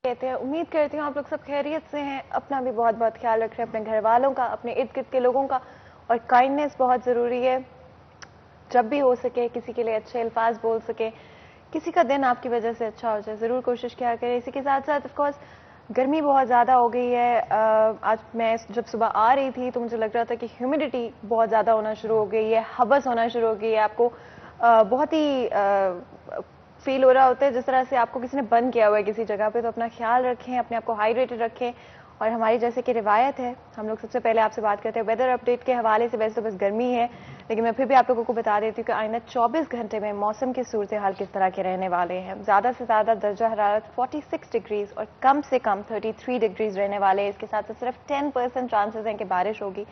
कहते हैं। उम्मीद करती हूँ आप लोग सब खैरियत से हैं, अपना भी बहुत बहुत ख्याल रख रहे हैं, अपने घर वालों का, अपने इर्द गिर्द के लोगों का। और काइंडनेस बहुत ज़रूरी है, जब भी हो सके किसी के लिए अच्छे अल्फाज बोल सके, किसी का दिन आपकी वजह से अच्छा हो जाए, ज़रूर कोशिश किया करें। इसी के साथ साथ ऑफ कोर्स गर्मी बहुत ज़्यादा हो गई है। आज मैं जब सुबह आ रही थी तो मुझे लग रहा था कि ह्यूमिडिटी बहुत ज़्यादा होना शुरू हो गई है, हबस होना शुरू हो गई है। आपको बहुत ही फील हो रहा होता है जिस तरह से आपको किसी ने बंद किया हुआ है किसी जगह पे। तो अपना ख्याल रखें, अपने आप को हाइड्रेटेड रखें। और हमारी जैसे कि रिवायत है, हम लोग सबसे पहले आपसे बात करते हैं वेदर अपडेट के हवाले से। वैसे तो बस गर्मी है, लेकिन मैं फिर भी आप लोगों को बता देती हूँ कि आइंदा 24 घंटे में मौसम की सूरत हाल किस तरह के रहने वाले हैं। ज़्यादा से ज़्यादा दर्जा हरारत 46 डिग्रीज और कम से कम 33 डिग्रीज रहने वाले हैं। इसके साथ सिर्फ 10% चांसेस हैं कि बारिश होगी।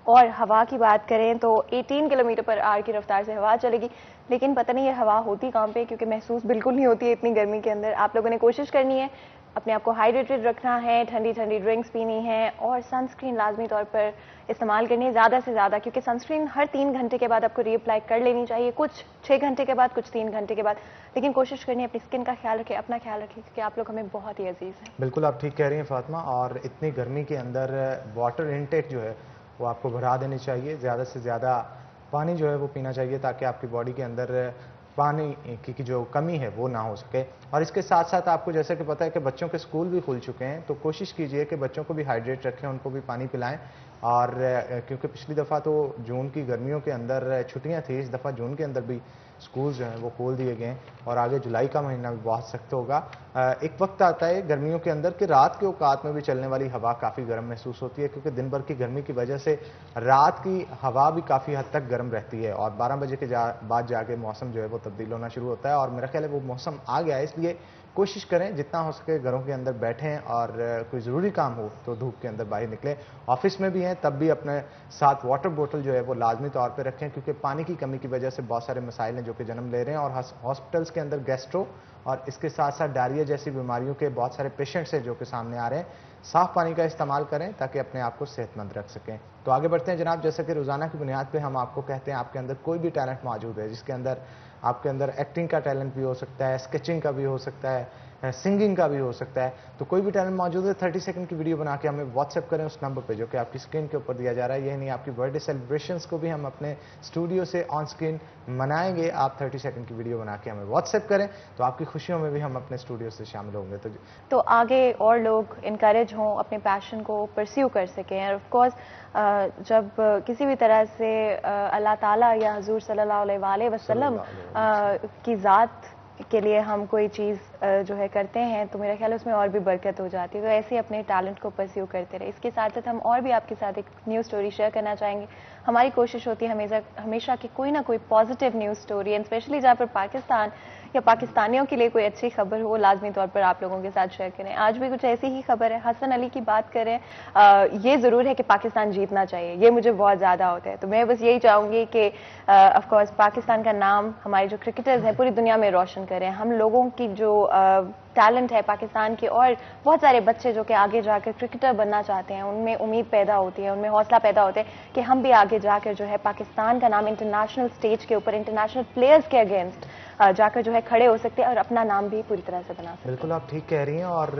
और हवा की बात करें तो 18 किलोमीटर पर आवर की रफ्तार से हवा चलेगी। लेकिन पता नहीं ये हवा होती कहाँ पे, क्योंकि महसूस बिल्कुल नहीं होती है इतनी गर्मी के अंदर। आप लोगों ने कोशिश करनी है, अपने आप को हाइड्रेटेड रखना है, ठंडी ठंडी ड्रिंक्स पीनी है और सनस्क्रीन लाजमी तौर पर इस्तेमाल करनी है ज़्यादा से ज़्यादा, क्योंकि सनस्क्रीन हर 3 घंटे के बाद आपको रीअप्लाई कर लेनी चाहिए, कुछ 6 घंटे के बाद, कुछ 3 घंटे के बाद। लेकिन कोशिश करनी है अपनी स्किन का ख्याल रखें, अपना ख्याल रखें, क्योंकि आप लोग हमें बहुत ही अजीज़ हैं। बिल्कुल आप ठीक कह रही हैं फातिमा, और इतनी गर्मी के अंदर वाटर इनटेक जो है वो आपको बढ़ा देनी चाहिए। ज़्यादा से ज़्यादा पानी जो है वो पीना चाहिए, ताकि आपकी बॉडी के अंदर पानी की जो कमी है वो ना हो सके। और इसके साथ साथ आपको जैसे कि पता है कि बच्चों के स्कूल भी खुल चुके हैं, तो कोशिश कीजिए कि बच्चों को भी हाइड्रेट रखें, उनको भी पानी पिलाएं। और क्योंकि पिछली दफ़ा तो जून की गर्मियों के अंदर छुट्टियां थी, इस दफ़ा जून के अंदर भी स्कूल जो हैं वो खोल दिए गए हैं, और आगे जुलाई का महीना भी बहुत सख्त होगा। एक वक्त आता है गर्मियों के अंदर कि रात के औकात में भी चलने वाली हवा काफ़ी गर्म महसूस होती है, क्योंकि दिन भर की गर्मी की वजह से रात की हवा भी काफ़ी हद तक गर्म रहती है, और 12 बजे के बाद जाके मौसम जो है वो तब्दील होना शुरू होता है। और मेरा ख्याल है वो मौसम आ गया है, इसलिए कोशिश करें जितना हो सके घरों के अंदर बैठें, और कोई ज़रूरी काम हो तो धूप के अंदर बाहर निकलें। ऑफिस में भी हैं तब भी अपने साथ वाटर बोतल जो है वो लाजमी तौर पे रखें, क्योंकि पानी की कमी की वजह से बहुत सारे मसाइल हैं जो कि जन्म ले रहे हैं। और हॉस्पिटल्स के अंदर गैस्ट्रो और इसके साथ साथ डायरिया जैसी बीमारियों के बहुत सारे पेशेंट्स हैं जो कि सामने आ रहे हैं। साफ पानी का इस्तेमाल करें ताकि अपने आप को सेहतमंद रख सकें। तो आगे बढ़ते हैं जनाब, जैसे कि रोज़ाना की बुनियाद पे हम आपको कहते हैं आपके अंदर कोई भी टैलेंट मौजूद है, जिसके अंदर आपके अंदर एक्टिंग का टैलेंट भी हो सकता है, स्केचिंग का भी हो सकता है, सिंगिंग का भी हो सकता है, तो कोई भी टैलेंट मौजूद है, 30 सेकंड की वीडियो बना के हमें व्हाट्सएप करें उस नंबर पे जो कि आपकी स्क्रीन के ऊपर दिया जा रहा है। यही नहीं, आपकी बर्थडे सेलिब्रेशंस को भी हम अपने स्टूडियो से ऑन स्क्रीन मनाएंगे। आप 30 सेकंड की वीडियो बना के हमें व्हाट्सएप करें तो आपकी खुशियों में भी हम अपने स्टूडियो से शामिल होंगे। तो आगे और लोग इनकरेज हों, अपने पैशन को परस्यू कर सकें। और ऑफ कोर्स जब किसी भी तरह से अल्लाह ताला या हुजूर सल्लल्लाहु अलैहि वसल्लम की ज़ात के लिए हम कोई चीज़ जो है करते हैं, तो मेरा ख्याल है उसमें और भी बरकत हो जाती है। तो ऐसे ही अपने टैलेंट को परस्यू करते रहे। इसके साथ साथ हम और भी आपके साथ एक न्यूज़ स्टोरी शेयर करना चाहेंगे। हमारी कोशिश होती है हमेशा कि कोई ना कोई positive news story, and specially जहाँ पर पाकिस्तान या पाकिस्तानियों के लिए कोई अच्छी खबर हो, लाजमी तौर पर आप लोगों के साथ शेयर करें। आज भी कुछ ऐसी ही खबर है, हसन अली की बात करें। ये ज़रूर है कि पाकिस्तान जीतना चाहिए, ये मुझे बहुत ज़्यादा होता है। तो मैं बस यही चाहूँगी कि ऑफ कोर्स पाकिस्तान का नाम हमारे जो क्रिकेटर्स हैं पूरी दुनिया में रोशन करें। हम लोगों की जो टैलेंट है पाकिस्तान के, और बहुत सारे बच्चे जो कि आगे जाकर क्रिकेटर बनना चाहते हैं, उनमें उम्मीद पैदा होती है, उनमें हौसला पैदा होता है कि हम भी आगे जाकर जो है पाकिस्तान का नाम इंटरनेशनल स्टेज के ऊपर, इंटरनेशनल प्लेयर्स के अगेंस्ट जाकर जो है खड़े हो सकते हैं और अपना नाम भी पूरी तरह से बना सकते हैं। बिल्कुल आप ठीक कह रही हैं। और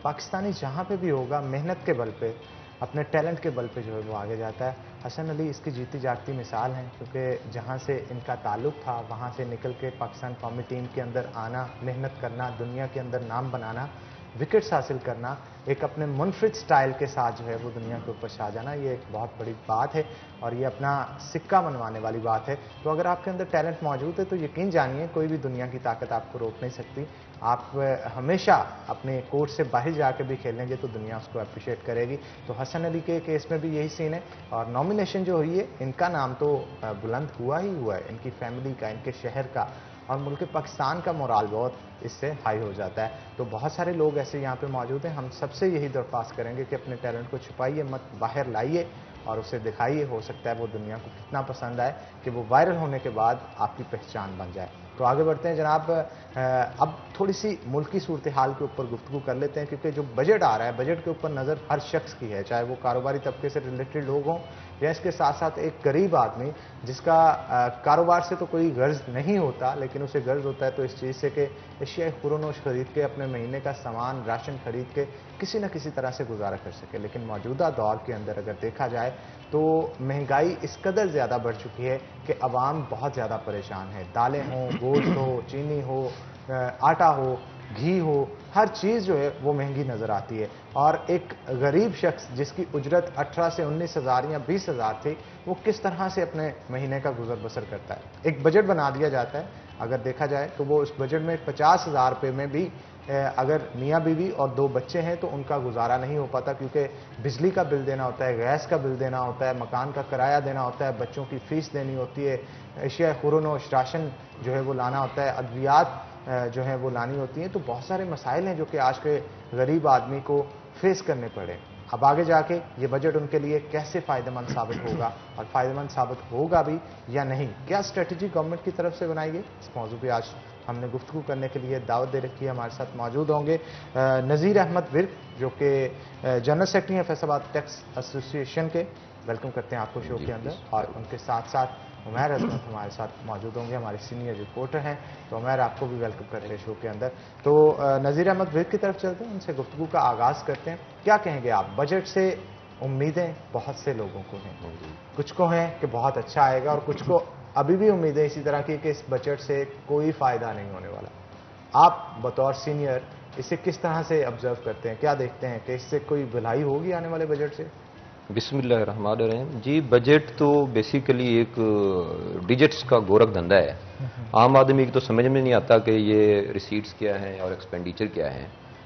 पाकिस्तानी जहाँ पे भी होगा मेहनत के बल पे, अपने टैलेंट के बल पे जो है वो आगे जाता है। हसन अली इसकी जीती जागती मिसाल हैं, क्योंकि जहाँ से इनका ताल्लुक़ था वहाँ से निकल के पाकिस्तान कौमी टीम के अंदर आना, मेहनत करना, दुनिया के अंदर नाम बनाना, विकेट्स हासिल करना, एक अपने मुनफरिद स्टाइल के साथ जो है वो दुनिया के ऊपर छा जाना, ये एक बहुत बड़ी बात है और ये अपना सिक्का मनवाने वाली बात है। तो अगर आपके अंदर टैलेंट मौजूद है तो यकीन जानिए कोई भी दुनिया की ताकत आपको रोक नहीं सकती। आप हमेशा अपने कोर्ट से बाहर जाकर भी खेलेंगे तो दुनिया उसको अप्रिशिएट करेगी। तो हसन अली के केस में भी यही सीन है। और नॉमिनेशन जो हुई है, इनका नाम तो बुलंद हुआ ही हुआ है, इनकी फैमिली का, इनके शहर का और मुल्क पाकिस्तान का मोराल बहुत इससे हाई हो जाता है। तो बहुत सारे लोग ऐसे यहाँ पे मौजूद हैं। हम सबसे यही दरख्वास्त करेंगे कि अपने टैलेंट को छुपाइए मत, बाहर लाइए और उसे दिखाइए। हो सकता है वो दुनिया को कितना पसंद आए कि वो वायरल होने के बाद आपकी पहचान बन जाए। تو آگے بڑھتے ہیں جناب. اب تھوڑی سی ملکی صورتحال کے اوپر گفتگو کر لیتے ہیں، کیونکہ جو بجٹ آ رہا ہے بجٹ کے اوپر نظر ہر شخص کی ہے، چاہے وہ کاروباری طبقے سے ریلیٹڈ لوگ ہوں یا اس کے ساتھ ساتھ ایک غریب آدمی جس کا کاروبار سے تو کوئی غرض نہیں ہوتا، لیکن اسے غرض ہوتا ہے تو اس چیز سے کہ اشیاء خورونوش خرید کے اپنے مہینے کا سامان راشن خرید کے کسی نہ کسی طرح سے گزارا کر سکے. لیکن موجودہ دور کے اندر اگر دیکھا جائے تو مہنگائی اس قدر زیادہ بڑھ چکی ہے کہ عوام بہت زیادہ پریشان ہے. دالیں ہوں، گوشت ہو، چینی ہو، آٹا ہو، گھی ہو، ہر چیز جو ہے وہ مہنگی نظر آتی ہے. اور ایک غریب شخص جس کی اجرت 18 سے 19,000 یا 20,000 تھی، وہ کس طرح سے اپنے مہینے کا گزر بسر کرتا ہے. ایک بجٹ بنا دیا جاتا ہے، اگر دیکھا جائے تو وہ اس بجٹ میں 50,000 روپے میں بھی اگر میاں بیوی اور 2 بچے ہیں تو ان کا گزارا نہیں ہو پاتا، کیونکہ بجلی کا بل دینا ہوتا ہے، گیس کا بل دینا ہوتا ہے، مکان کا کرایہ دینا ہوتا ہے، بچوں کی فیس دینی ہوتی ہے، اشیاء خورونوش راشن جو ہے وہ لانا ہوتا ہے، ادویات جو ہیں وہ لانی ہوتی ہیں. تو بہت سارے مسائل ہیں جو کہ آج کے غریب آدمی کو فیس کرنے پڑے. اب آگے جا کے یہ بجٹ ان کے لیے کیسے فائدہ مند ثابت ہوگا اور فائدہ مند ثابت ہوگا بھی یا نہیں، کیا اسٹریٹجی گورنمنٹ کی طرف سے بنائی گئی، اس موضوع پہ آج ہم نے گفتگو کرنے کے لیے دعوت دے رکھی ہے. ہمارے ساتھ موجود ہوں گے نذیر احمد ورک، جو کہ جنرل سیکرٹری ہیں فیصل آباد ٹیکس ایسوسی ایشن کے. ویلکم کرتے ہیں آپ کو شو کے اندر. اور ان کے ساتھ ساتھ عمیر عظمت ہمارے ساتھ موجود ہوں گے، ہمارے سینئر رپورٹر ہیں. تو عمیر آپ کو بھی ویلکم کرتے ہیں شو کے اندر. تو نذیر احمد ورک کی طرف چلتے ہیں، ان سے گفتگو کا آغاز کرتے ہیں. کیا کہیں گے آپ، بجٹ سے امیدیں بہت سے لوگوں کو ہیں، کچھ کو ہیں کہ بہت اچھا آئے گا اور کچھ کو ابھی بھی امیدیں اسی طرح کی کہ اس بجٹ سے کوئی فائدہ نہیں ہونے والا. آپ بطور سینئر اسے کس طرح سے آبزرو کرتے ہیں، کیا دیکھتے ہیں کہ اس سے کوئی بھلائی ہوگی آنے والے بجٹ سے؟ بسم اللہ الرحمن الرحیم. جی بجٹ تو بیسیکلی ایک ڈیجٹس کا گورکھ دھندا ہے. عام آدمی کی تو سمجھ میں نہیں آتا کہ یہ ریسیٹس کیا ہیں اور ایکسپینڈیچر کیا ہیں.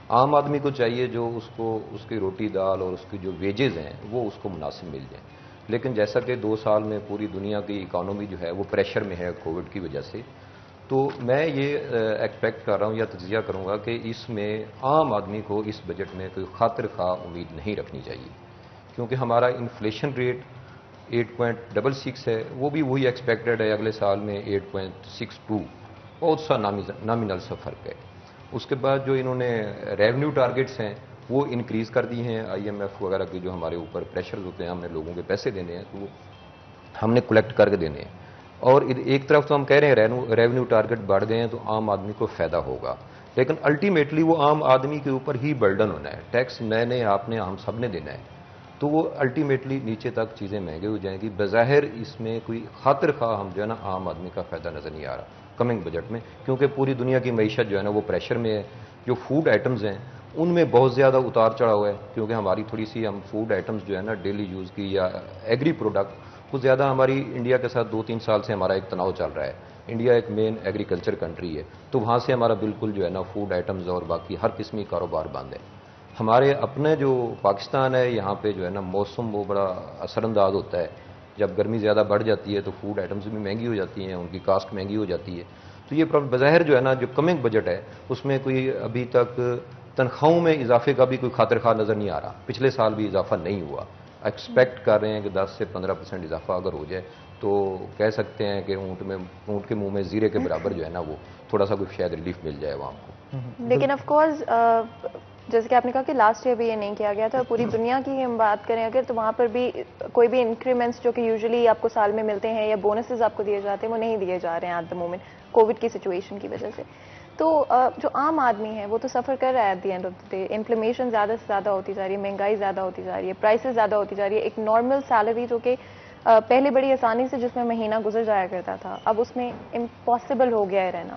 عام آدمی کو چاہیے جو اس کو اس کی روٹی دال اور اس کی جو ویجز ہیں وہ اس کو مناسب مل جائیں. لیکن جیسا کہ 2 سال میں پوری دنیا کی اکانومی جو ہے وہ پریشر میں ہے کووڈ کی وجہ سے، تو میں یہ ایکسپیکٹ کر رہا ہوں یا تجزیہ کروں گا کہ اس میں عام آدمی کو اس بجٹ میں کوئی خاطر خواہ امید نہیں رکھنی چاہیے، کیونکہ ہمارا انفلیشن ریٹ 8.66 ہے، وہ بھی وہی ایکسپیکٹڈ ہے اگلے سال میں 8.62، بہت سا نامینل سا فرق ہے. اس کے بعد جو انہوں نے ریونیو ٹارگٹس ہیں وہ انکریز کر دی ہیں. IMF وغیرہ کے جو ہمارے اوپر پریشرز ہوتے ہیں، ہم نے لوگوں کے پیسے دینے ہیں تو وہ ہم نے کلیکٹ کر کے دینے ہیں. اور ایک طرف تو ہم کہہ رہے ہیں ریونیو ٹارگٹ بڑھ گئے ہیں تو عام آدمی کو فائدہ ہوگا، لیکن الٹیمیٹلی وہ عام آدمی کے اوپر ہی برڈن ہونا ہے. ٹیکس میں نے، آپ نے، ہم سب نے دینا ہے، تو وہ الٹیمیٹلی نیچے تک چیزیں مہنگی ہو جائیں گی. بظاہر اس میں کوئی خاطر خواہ ہم جو ہے نا عام آدمی کا فائدہ نظر نہیں آ رہا کمنگ بجٹ میں، کیونکہ پوری دنیا کی معیشت جو ہے نا وہ پریشر میں ہے. جو فوڈ آئٹمز ہیں ان میں بہت زیادہ اتار چڑھا ہوا ہے، کیونکہ ہماری تھوڑی سی ہم فوڈ آئٹمز جو ہے نا ڈیلی یوز کی یا ایگری پروڈکٹ وہ زیادہ ہماری انڈیا کے ساتھ 2-3 سال سے ہمارا ایک تناؤ چل رہا ہے. انڈیا ایک مین ایگریکلچر کنٹری ہے، تو وہاں سے ہمارا بالکل جو ہے نا فوڈ آئٹمز اور باقی ہر قسمی کاروبار بند ہے. ہمارے اپنے جو پاکستان ہے یہاں پہ جو ہے نا موسم وہ بڑا اثر انداز ہوتا ہے. جب گرمی زیادہ بڑھ جاتی ہے تو فوڈ آئٹمز بھی مہنگی ہو جاتی ہیں، ان کی کاسٹ مہنگی ہو جاتی ہے. تو یہ بظاہر جو ہے نا جو کمنگ بجٹ ہے اس میں کوئی ابھی تک تنخواہوں میں اضافے کا بھی کوئی خاطر خواہ نظر نہیں آ رہا. پچھلے سال بھی اضافہ نہیں ہوا. ایکسپیکٹ کر رہے ہیں کہ 10 سے 15% اضافہ اگر ہو جائے تو کہہ سکتے ہیں کہ اونٹ کے منہ میں زیرے کے برابر جو ہے نا وہ تھوڑا سا کوئی شاید ریلیف مل جائے وہاں کو. لیکن آف کورس جیسے کہ آپ نے کہا کہ لاسٹ ایئر بھی یہ نہیں کیا گیا تھا، پوری دنیا کی ہم بات کریں اگر تو وہاں پر بھی کوئی بھی انکریمنٹس جو کہ یوزلی آپ کو سال میں ملتے ہیں یا بونسز آپ کو دیے جاتے ہیں وہ نہیں دیے جا رہے ہیں ایٹ دا مومنٹ کووڈ کی سچویشن کی وجہ سے. تو جو عام آدمی ہے وہ تو سفر کر رہا ہے at the end of the day. Inflammation زیادہ سے زیادہ ہوتی جا رہی ہے، مہنگائی زیادہ ہوتی جا رہی ہے، پرائسز زیادہ ہوتی جا رہی ہے. ایک نارمل سیلری جو کہ پہلے بڑی آسانی سے جس میں مہینہ گزر جایا کرتا تھا اب اس میں امپاسبل ہو گیا ہے رہنا.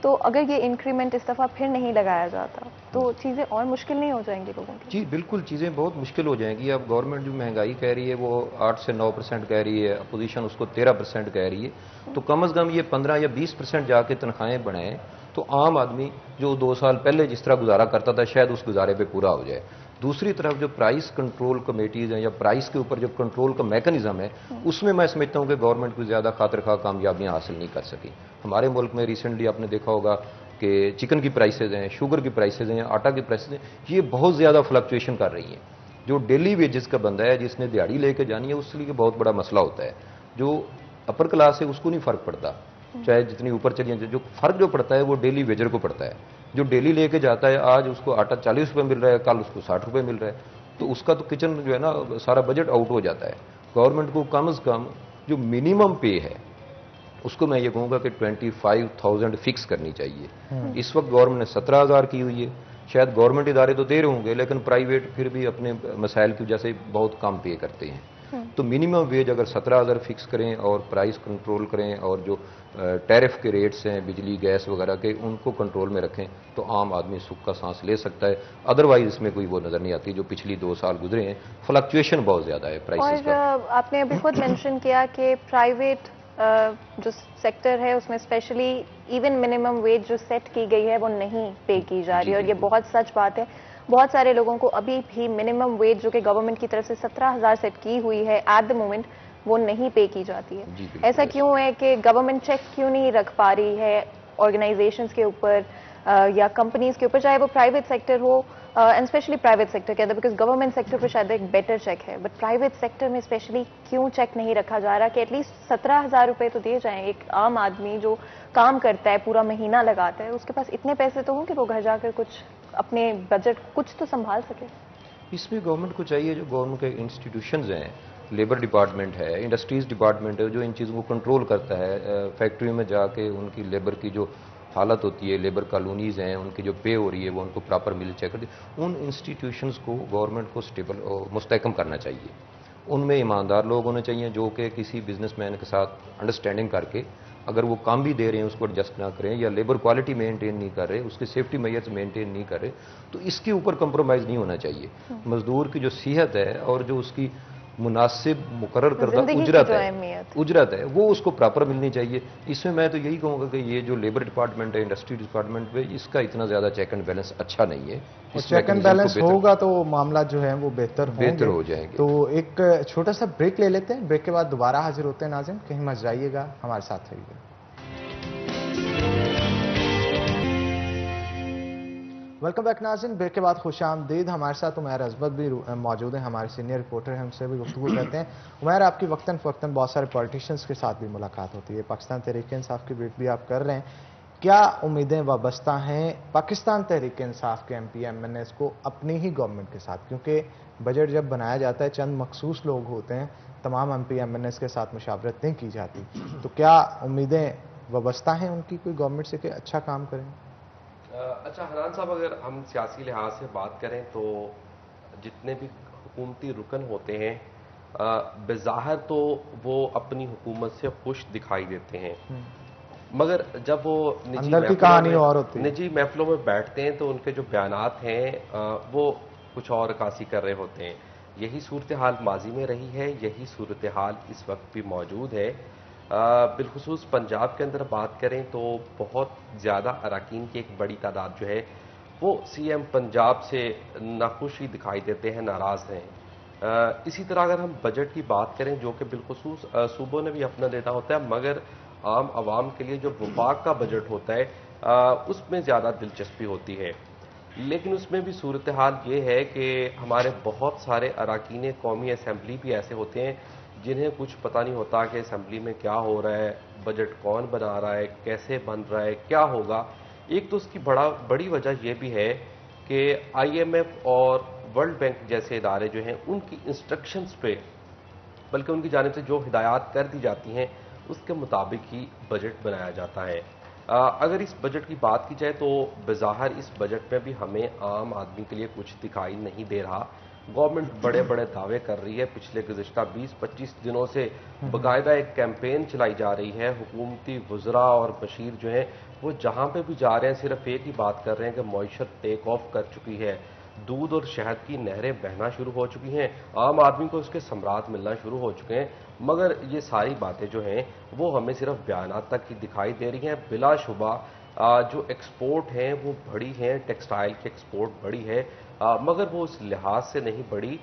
تو اگر یہ انکریمنٹ اس دفعہ پھر نہیں لگایا جاتا تو چیزیں اور مشکل نہیں ہو جائیں گی لوگوں کی؟ جی بالکل چیزیں بہت مشکل ہو جائیں گی. اب گورنمنٹ جو مہنگائی کہہ رہی ہے وہ 8 سے 9% کہہ رہی ہے، اپوزیشن اس کو 13% کہہ رہی ہے. تو کم از کم یہ 15 یا 20% جا کے تنخواہیں بڑھائیں تو عام آدمی جو 2 سال پہلے جس طرح گزارا کرتا تھا شاید اس گزارے پہ پورا ہو جائے. دوسری طرف جو پرائس کنٹرول کمیٹیز ہیں یا پرائس کے اوپر جو کنٹرول کا میکنزم ہے اس میں سمجھتا ہوں کہ گورنمنٹ کو زیادہ خاطر خواہ کامیابیاں حاصل نہیں کر سکی. ہمارے ملک میں ریسنٹلی آپ نے دیکھا ہوگا کہ چکن کی پرائسز ہیں، شوگر کی پرائسز ہیں، آٹا کی پرائسز ہیں، یہ بہت زیادہ فلکچویشن کر رہی ہیں. جو ڈیلی ویجز کا بندہ ہے جس نے دیہڑی لے کے جانی ہے اس لیے بہت بڑا مسئلہ ہوتا ہے. جو اپر کلاس ہے اس کو نہیں فرق پڑتا. چاہے جتنی اوپر چلی جائیں، جو فرق جو پڑتا ہے وہ ڈیلی ویجر کو پڑتا ہے. جو ڈیلی لے کے جاتا ہے، آج اس کو آٹا 40 روپے مل رہا ہے، کل اس کو 60 روپے مل رہا ہے، تو اس کا تو کچن جو ہے نا سارا بجٹ آؤٹ ہو جاتا ہے. گورنمنٹ کو کم از کم جو منیمم پے ہے اس کو میں یہ کہوں گا کہ 25,000 فکس کرنی چاہیے. اس وقت گورنمنٹ نے 17,000 کی ہوئی ہے. شاید گورنمنٹ ادارے تو دے رہے ہوں گے، لیکن پرائیویٹ پھر بھی اپنے مسائل کی وجہ سے بہت کم پے کرتے ہیں. تو منیمم ویج اگر 17,000 فکس کریں اور پرائز کنٹرول کریں اور جو ٹیرف کے ریٹس ہیں بجلی گیس وغیرہ کے ان کو کنٹرول میں رکھیں تو عام آدمی سکھ کا سانس لے سکتا ہے. ادروائز اس میں کوئی وہ نظر نہیں آتی جو پچھلی 2 سال گزرے ہیں. فلکچویشن بہت زیادہ ہے پرائسز کا. اور آپ نے ابھی خود مینشن کیا کہ پرائیویٹ جو سیکٹر ہے اس میں اسپیشلی ایون منیمم ویج جو سیٹ کی گئی ہے وہ نہیں پے کی جا رہی ہے، اور یہ بہت سچ بات ہے. بہت سارے لوگوں کو ابھی بھی منیمم ویج جو کہ گورنمنٹ کی طرف سے 17,000 سیٹ کی ہوئی ہے ایٹ دا مومنٹ وہ نہیں پے کی جاتی ہے. ایسا کیوں ہے کہ گورنمنٹ چیک کیوں نہیں رکھ پا رہی ہے آرگنائزیشنز کے اوپر یا کمپنیز کے اوپر، چاہے وہ پرائیویٹ سیکٹر ہو اینڈ اسپیشلی پرائیویٹ سیکٹر کے اندر، بیکاز گورنمنٹ سیکٹر پہ شاید ایک بیٹر چیک ہے، بٹ پرائیویٹ سیکٹر میں اسپیشلی کیوں چیک نہیں رکھا جا رہا کہ ایٹ لیسٹ 17,000 روپے تو دیے جائیں. ایک عام آدمی جو کام کرتا ہے پورا مہینہ لگاتا ہے اس کے پاس اتنے پیسے تو ہوں کہ وہ گھر جا کر کچھ اپنے بجٹ کچھ تو سنبھال سکے. اس میں گورنمنٹ کو چاہیے جو گورنمنٹ کے انسٹیٹیوشنز ہیں، لیبر ڈپارٹمنٹ ہے، انڈسٹریز ڈپارٹمنٹ ہے جو ان چیزوں کو کنٹرول کرتا ہے، فیکٹریوں میں جا کے ان کی لیبر کی جو حالت ہوتی ہے، لیبر کالونیز ہیں ان کی جو پے ہو رہی ہے وہ ان کو پراپر مل چیک کرتی ہے. ان انسٹیٹیوشنز کو گورنمنٹ کو اسٹیبل مستحکم کرنا چاہیے. ان میں ایماندار لوگ ہونے چاہیے جو کہ کسی بزنس مین کے ساتھ انڈرسٹینڈنگ کر کے اگر وہ کام بھی دے رہے ہیں اس کو ایڈجسٹ نہ کریں یا لیبر کوالٹی مینٹین نہیں کر رہے، اس کی سیفٹی میئرز مینٹین نہیں کر رہے تو اس کے اوپر کمپرومائز نہیں ہونا چاہیے. مزدور کی جو صحت ہے اور جو اس کی مناسب مقرر کردہ اجرت ہے وہ اس کو پراپر ملنی چاہیے. اس میں تو یہی کہوں گا کہ یہ جو لیبر ڈپارٹمنٹ ہے انڈسٹری ڈپارٹمنٹ پہ اس کا اتنا زیادہ چیک اینڈ بیلنس اچھا نہیں ہے. چیک اینڈ بیلنس ہوگا تو معاملات جو ہیں وہ بہتر ہو جائیں گے. تو ایک چھوٹا سا بریک لے لیتے ہیں، بریک کے بعد دوبارہ حاضر ہوتے ہیں. ناظرین کہیں مت جائیے گا، ہمارے ساتھ رہیے. ویلکم بیک ناظرین، بریک کے بعد خوش آمدید. ہمارے ساتھ عمیر ازبک بھی موجود ہیں، ہمارے سینئر رپورٹر ہیں، ہم سے بھی گفتگو کرتے ہیں. عمیر، آپ کی وقتاً فوقتاً بہت سارے پولیٹیشینز کے ساتھ بھی ملاقات ہوتی ہے، پاکستان تحریک انصاف کی ویٹ بھی آپ کر رہے ہیں. کیا امیدیں وابستہ ہیں پاکستان تحریک انصاف کے M P MNAs کو اپنی ہی گورنمنٹ کے ساتھ؟ کیونکہ بجٹ جب بنایا جاتا ہے چند مخصوص لوگ ہوتے ہیں، تمام M P MNAs کے ساتھ مشاورت نہیں کی جاتی، تو کیا امیدیں وابستہ ہیں ان کی کوئی گورنمنٹ سے کہ اچھا کام کریں؟ اچھا حنان صاحب، اگر ہم سیاسی لحاظ سے بات کریں تو جتنے بھی حکومتی رکن ہوتے ہیں بظاہر تو وہ اپنی حکومت سے خوش دکھائی دیتے ہیں، مگر جب وہ نجی محفلوں میں بیٹھتے ہیں تو ان کے جو بیانات ہیں وہ کچھ اور عکاسی کر رہے ہوتے ہیں. یہی صورتحال ماضی میں رہی ہے، یہی صورتحال اس وقت بھی موجود ہے. بالخصوص پنجاب کے اندر بات کریں تو بہت زیادہ اراکین کی ایک بڑی تعداد جو ہے وہ سی ایم پنجاب سے ناخوشی دکھائی دیتے ہیں، ناراض ہیں. اسی طرح اگر ہم بجٹ کی بات کریں جو کہ بالخصوص صوبوں نے بھی اپنا دینا ہوتا ہے، مگر عام عوام کے لیے جو وفاق کا بجٹ ہوتا ہے اس میں زیادہ دلچسپی ہوتی ہے. لیکن اس میں بھی صورتحال یہ ہے کہ ہمارے بہت سارے اراکین قومی اسمبلی بھی ایسے ہوتے ہیں جنہیں کچھ پتہ نہیں ہوتا کہ اسمبلی میں کیا ہو رہا ہے، بجٹ کون بنا رہا ہے، کیسے بن رہا ہے، کیا ہوگا. ایک تو اس کی بڑی وجہ یہ بھی ہے کہ آئی ایم ایف اور ورلڈ بینک جیسے ادارے جو ہیں ان کی انسٹرکشنز پہ، بلکہ ان کی جانب سے جو ہدایات کر دی جاتی ہیں اس کے مطابق ہی بجٹ بنایا جاتا ہے. اگر اس بجٹ کی بات کی جائے تو بظاہر اس بجٹ میں بھی ہمیں عام آدمی کے لیے کچھ دکھائی نہیں دے رہا. گورنمنٹ بڑے بڑے دعوے کر رہی ہے، پچھلے گزشتہ 20-25 دنوں سے باقاعدہ ایک کیمپین چلائی جا رہی ہے. حکومتی وزراء اور بشیر جو ہیں وہ جہاں پہ بھی جا رہے ہیں صرف ایک ہی بات کر رہے ہیں کہ معیشت ٹیک آف کر چکی ہے، دودھ اور شہد کی نہریں بہنا شروع ہو چکی ہیں، عام آدمی کو اس کے ثمرات ملنا شروع ہو چکے ہیں. مگر یہ ساری باتیں جو ہیں وہ ہمیں صرف بیانات تک ہی دکھائی دے رہی ہیں. بلا شبہ جو ایکسپورٹ ہیں وہ بڑھی ہیں، ٹیکسٹائل کی ایکسپورٹ بڑھی ہے، مگر وہ اس لحاظ سے نہیں بڑھی.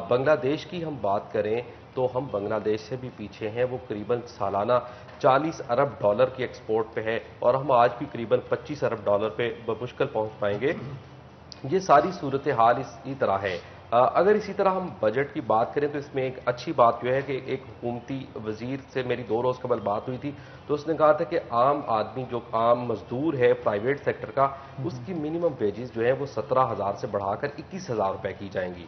بنگلہ دیش کی ہم بات کریں تو ہم بنگلہ دیش سے بھی پیچھے ہیں، وہ قریباً سالانہ $40 ارب کی ایکسپورٹ پہ ہے اور ہم آج بھی قریباً $25 ارب پہ بمشکل پہنچ پائیں گے. یہ ساری صورتحال اسی طرح ہے. اگر اسی طرح ہم بجٹ کی بات کریں تو اس میں ایک اچھی بات جو ہے کہ ایک حکومتی وزیر سے میری 2 روز قبل بات ہوئی تھی، تو اس نے کہا تھا کہ عام آدمی جو عام مزدور ہے پرائیویٹ سیکٹر کا، اس کی منیمم ویجز جو ہے وہ 17,000 سے بڑھا کر 21,000 روپے کی جائیں گی.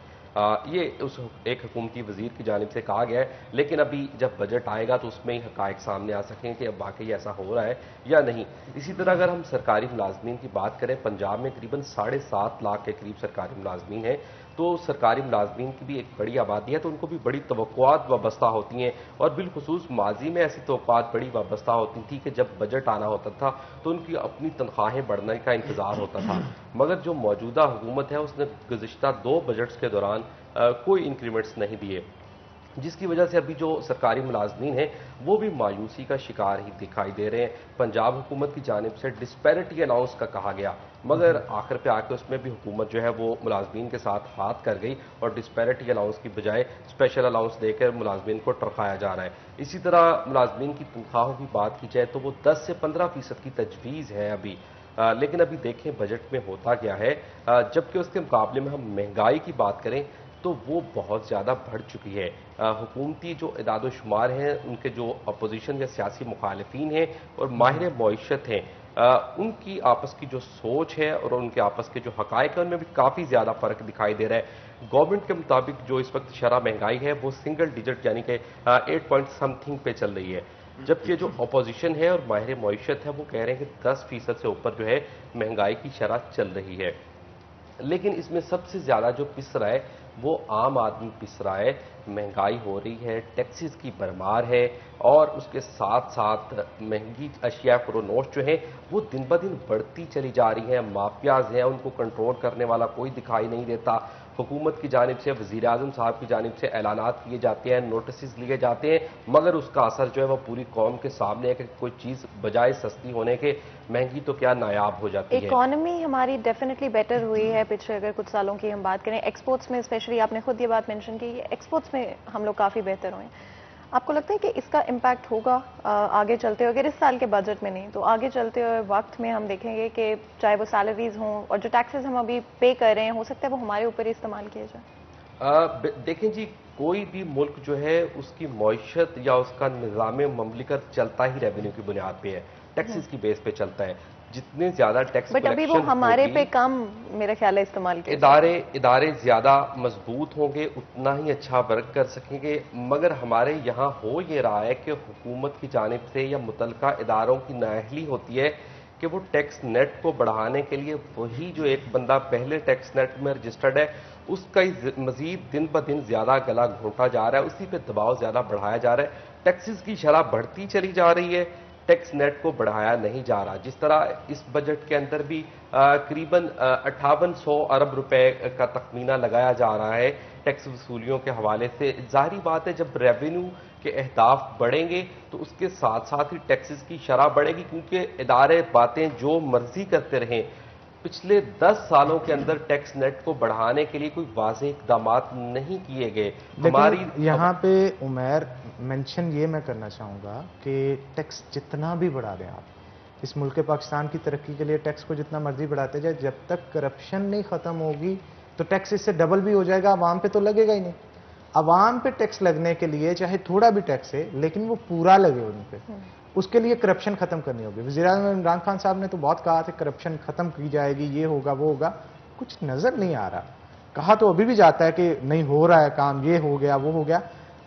یہ اس ایک حکومتی وزیر کی جانب سے کہا گیا ہے، لیکن ابھی جب بجٹ آئے گا تو اس میں ہی حقائق سامنے آ سکیں کہ اب واقعی ایسا ہو رہا ہے یا نہیں. اسی طرح اگر ہم سرکاری ملازمین کی بات کریں، پنجاب میں قریباً 7.5 لاکھ کے قریب سرکاری ملازمین ہیں. تو سرکاری ملازمین کی بھی ایک بڑی آبادی ہے، تو ان کو بھی بڑی توقعات وابستہ ہوتی ہیں، اور بالخصوص ماضی میں ایسی توقعات بڑی وابستہ ہوتی تھی کہ جب بجٹ آنا ہوتا تھا تو ان کی اپنی تنخواہیں بڑھنے کا انتظار ہوتا تھا. مگر جو موجودہ حکومت ہے اس نے گزشتہ 2 بجٹس کے دوران کوئی انکریمنٹس نہیں دیے، جس کی وجہ سے ابھی جو سرکاری ملازمین ہیں وہ بھی مایوسی کا شکار ہی دکھائی دے رہے ہیں. پنجاب حکومت کی جانب سے ڈسپیرٹی الاؤنس کا کہا گیا، مگر آخر پہ آ کے اس میں بھی حکومت جو ہے وہ ملازمین کے ساتھ ہاتھ کر گئی اور ڈسپیرٹی الاؤنس کی بجائے اسپیشل الاؤنس دے کر ملازمین کو ٹرکایا جا رہا ہے. اسی طرح ملازمین کی تنخواہوں کی بات کی جائے تو وہ 10 سے 15% کی تجویز ہے ابھی، لیکن ابھی دیکھیں بجٹ میں ہوتا کیا ہے. جبکہ اس کے مقابلے میں ہم مہنگائی کی بات کریں تو وہ بہت زیادہ بڑھ چکی ہے. حکومتی جو اعداد و شمار ہیں، ان کے جو اپوزیشن یا سیاسی مخالفین ہیں اور ماہر معیشت ہیں، ان کی آپس کی جو سوچ ہے اور ان کے آپس کے جو حقائق ہیں ان میں بھی کافی زیادہ فرق دکھائی دے رہا ہے. گورنمنٹ کے مطابق جو اس وقت شرح مہنگائی ہے وہ سنگل ڈیجٹ یعنی کہ 8 پوائنٹ سم تھنگ پہ چل رہی ہے، جبکہ جو اپوزیشن ہے اور ماہر معیشت ہے وہ کہہ رہے ہیں کہ 10% سے اوپر جو ہے مہنگائی کی شرح چل رہی ہے. لیکن اس میں سب سے زیادہ جو پس رہا ہے وہ عام آدمی پس رہا ہے. مہنگائی ہو رہی ہے، ٹیکسز کی بھرمار ہے، اور اس کے ساتھ ساتھ مہنگی اشیاء فروخت جو ہیں وہ دن بدن بڑھتی چلی جا رہی ہیں. مافیاز ہیں، ان کو کنٹرول کرنے والا کوئی دکھائی نہیں دیتا. حکومت کی جانب سے، وزیر اعظم صاحب کی جانب سے اعلانات کیے جاتے ہیں، نوٹسز لیے جاتے ہیں، مگر اس کا اثر جو ہے وہ پوری قوم کے سامنے ہے کہ کوئی چیز بجائے سستی ہونے کے مہنگی تو کیا نایاب ہو جاتی ہے. اکانومی ہماری ڈیفینیٹلی بیٹر ہوئی ہے پچھلے اگر کچھ سالوں کی ہم بات کریں. ایکسپورٹس میں اسپیشلی آپ نے خود یہ بات مینشن کی، ایکسپورٹس میں ہم لوگ کافی بہتر ہوئے ہیں. آپ کو لگتا ہے کہ اس کا امپیکٹ ہوگا آگے چلتے ہوئے؟ اگر اس سال کے بجٹ میں نہیں تو آگے چلتے ہوئے وقت میں ہم دیکھیں گے کہ چاہے وہ سیلریز ہوں اور جو ٹیکسز ہم ابھی پے کر رہے ہیں ہو سکتا ہے وہ ہمارے اوپر ہی استعمال کیا جائے؟ دیکھیں جی، کوئی بھی ملک جو ہے اس کی معیشت یا اس کا نظام مملکت چلتا ہی ریونیو کی بنیاد پہ ہے، ٹیکسز کی بیس پہ چلتا ہے. جتنے زیادہ ٹیکس بٹ ابھی وہ ہمارے پہ کم میرا خیال ہے استعمال کیا. ادارے زیادہ مضبوط ہوں گے اتنا ہی اچھا ورک کر سکیں گے. مگر ہمارے یہاں ہو یہ رہا ہے کہ حکومت کی جانب سے یا متعلقہ اداروں کی نااہلی ہوتی ہے کہ وہ ٹیکس نیٹ کو بڑھانے کے لیے وہی جو ایک بندہ پہلے ٹیکس نیٹ میں رجسٹرڈ ہے اس کا مزید دن بدن زیادہ گلا گھونٹا جا رہا ہے، اسی پہ دباؤ زیادہ بڑھایا جا رہا ہے. ٹیکسز کی شرح بڑھتی چلی جا رہی ہے، ٹیکس نیٹ کو بڑھایا نہیں جا رہا. جس طرح اس بجٹ کے اندر بھی قریباً 5800 ارب روپے کا تخمینہ لگایا جا رہا ہے ٹیکس وصولیوں کے حوالے سے. ظاہری بات ہے جب ریونیو کے اہداف بڑھیں گے تو اس کے ساتھ ساتھ ہی ٹیکسز کی شرح بڑھے گی، کیونکہ ادارے باتیں جو مرضی کرتے رہیں. پچھلے 10 سالوں کے اندر ٹیکس نیٹ کو بڑھانے کے لیے کوئی واضح اقدامات نہیں کیے گئے. لیکن یہاں پہ عمیر مینشن یہ میں کرنا چاہوں گا کہ ٹیکس جتنا بھی بڑھا دیں آپ اس ملک پاکستان کی ترقی کے لیے ٹیکس کو جتنا مرضی بڑھاتے جائے، جب تک کرپشن نہیں ختم ہوگی تو ٹیکس اس سے ڈبل بھی ہو جائے گا، عوام پہ تو لگے گا ہی نہیں. عوام پہ ٹیکس لگنے کے لیے چاہے تھوڑا بھی ٹیکس ہے لیکن وہ پورا لگے ان پہ، اس کے لیے کرپشن ختم کرنی ہوگی. وزیر اعظم عمران خان صاحب نے تو بہت کہا تھا کرپشن ختم کی جائے گی، یہ ہوگا وہ ہوگا، کچھ نظر نہیں آ رہا. کہا تو ابھی بھی جاتا ہے کہ نہیں ہو رہا ہے کام، یہ ہو گیا وہ ہو گیا.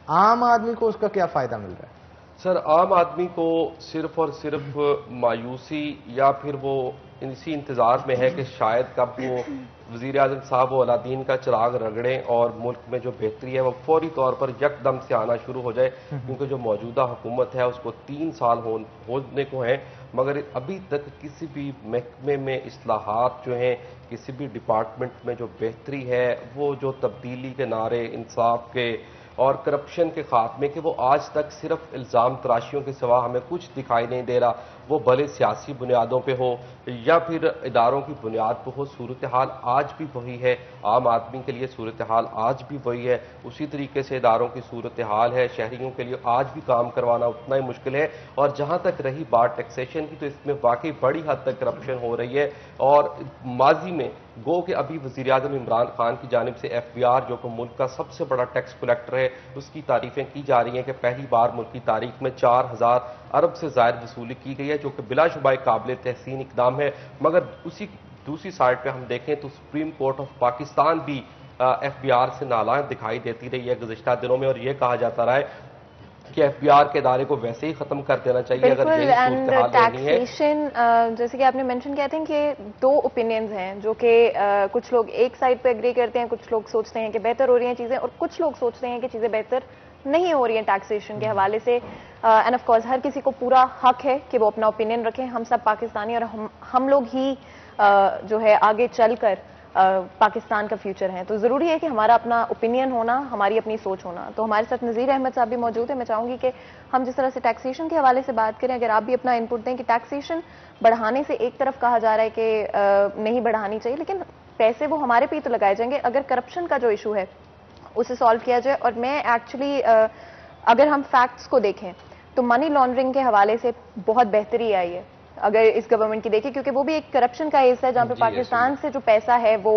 عام آدمی کو اس کا کیا فائدہ مل رہا ہے؟ سر، عام آدمی کو صرف اور صرف مایوسی یا پھر وہ اسی انتظار میں ہے کہ شاید کب وہ وزیر اعظم صاحب و الادین کا چراغ رگڑیں اور ملک میں جو بہتری ہے وہ فوری طور پر یکدم سے آنا شروع ہو جائے. کیونکہ جو موجودہ حکومت ہے اس کو 3 سال ہونے کو ہیں، مگر ابھی تک کسی بھی محکمے میں اصلاحات جو ہیں، کسی بھی ڈپارٹمنٹ میں جو بہتری ہے، وہ جو تبدیلی کے نعرے، انصاف کے اور کرپشن کے خاتمے کے، وہ آج تک صرف الزام تراشیوں کے سوا ہمیں کچھ دکھائی نہیں دے رہا. وہ بھلے سیاسی بنیادوں پہ ہو یا پھر اداروں کی بنیاد پہ ہو، صورتحال آج بھی وہی ہے. عام آدمی کے لیے صورتحال آج بھی وہی ہے. اسی طریقے سے اداروں کی صورتحال ہے. شہریوں کے لیے آج بھی کام کروانا اتنا ہی مشکل ہے. اور جہاں تک رہی بات ٹیکسیشن کی تو اس میں واقعی بڑی حد تک کرپشن ہو رہی ہے. اور ماضی میں گو کہ ابھی وزیر اعظم عمران خان کی جانب سے FBR جو کہ ملک کا سب سے بڑا ٹیکس کلیکٹر ہے اس کی تعریفیں کی جا رہی ہیں کہ پہلی بار ملک کی تاریخ میں 4000 ارب سے زائد وصولی کی گئی ہے، جو کہ بلا شبہ قابل تحسین اقدام ہے۔ مگر اسی دوسری سائڈ پہ ہم دیکھیں تو سپریم کورٹ آف پاکستان بھی FBR سے نالاں دکھائی دیتی رہی ہے گزشتہ دنوں میں، اور یہ کہا جاتا رہا ہے کہ FBR کے ادارے کو ویسے ہی ختم کر دینا چاہیے اگر یہی صورتحال رہنی ہے۔ ٹیکسیشن جیسے کہ آپ نے مینشن کیا تھا کہ دو اوپینینز ہیں جو کہ کچھ لوگ ایک سائڈ پہ اگری کرتے ہیں، کچھ لوگ سوچتے ہیں کہ بہتر ہو رہی ہیں چیزیں، اور کچھ لوگ سوچتے ہیں کہ چیزیں بہتر نہیں ہو رہی ہیں ٹیکسیشن کے حوالے سے۔ اینڈ آف کورس ہر کسی کو پورا حق ہے کہ وہ اپنا اوپینین رکھیں، ہم سب پاکستانی اور ہم لوگ ہی جو ہے آگے چل کر پاکستان کا فیوچر ہے، تو ضروری ہے کہ ہمارا اپنا اوپینین ہونا، ہماری اپنی سوچ ہونا۔ تو ہمارے ساتھ نذیر احمد صاحب بھی موجود ہیں، میں چاہوں گی کہ ہم جس طرح سے ٹیکسیشن کے حوالے سے بات کریں، اگر آپ بھی اپنا انپٹ دیں کہ ٹیکسیشن بڑھانے سے ایک طرف کہا جا رہا ہے کہ نہیں بڑھانی چاہیے، لیکن پیسے وہ ہمارے پہ ہی تو لگائے جائیں گے اگر کرپشن کا جو ایشو ہے اسے سالو کیا جائے۔ اور میں ایکچولی اگر ہم فیکٹس کو دیکھیں تو منی لانڈرنگ کے حوالے سے بہت بہتری آئی ہے اگر اس گورنمنٹ کی دیکھیں، کیونکہ وہ بھی ایک کرپشن کا حصہ ہے جہاں پہ پاکستان سے جو پیسہ ہے وہ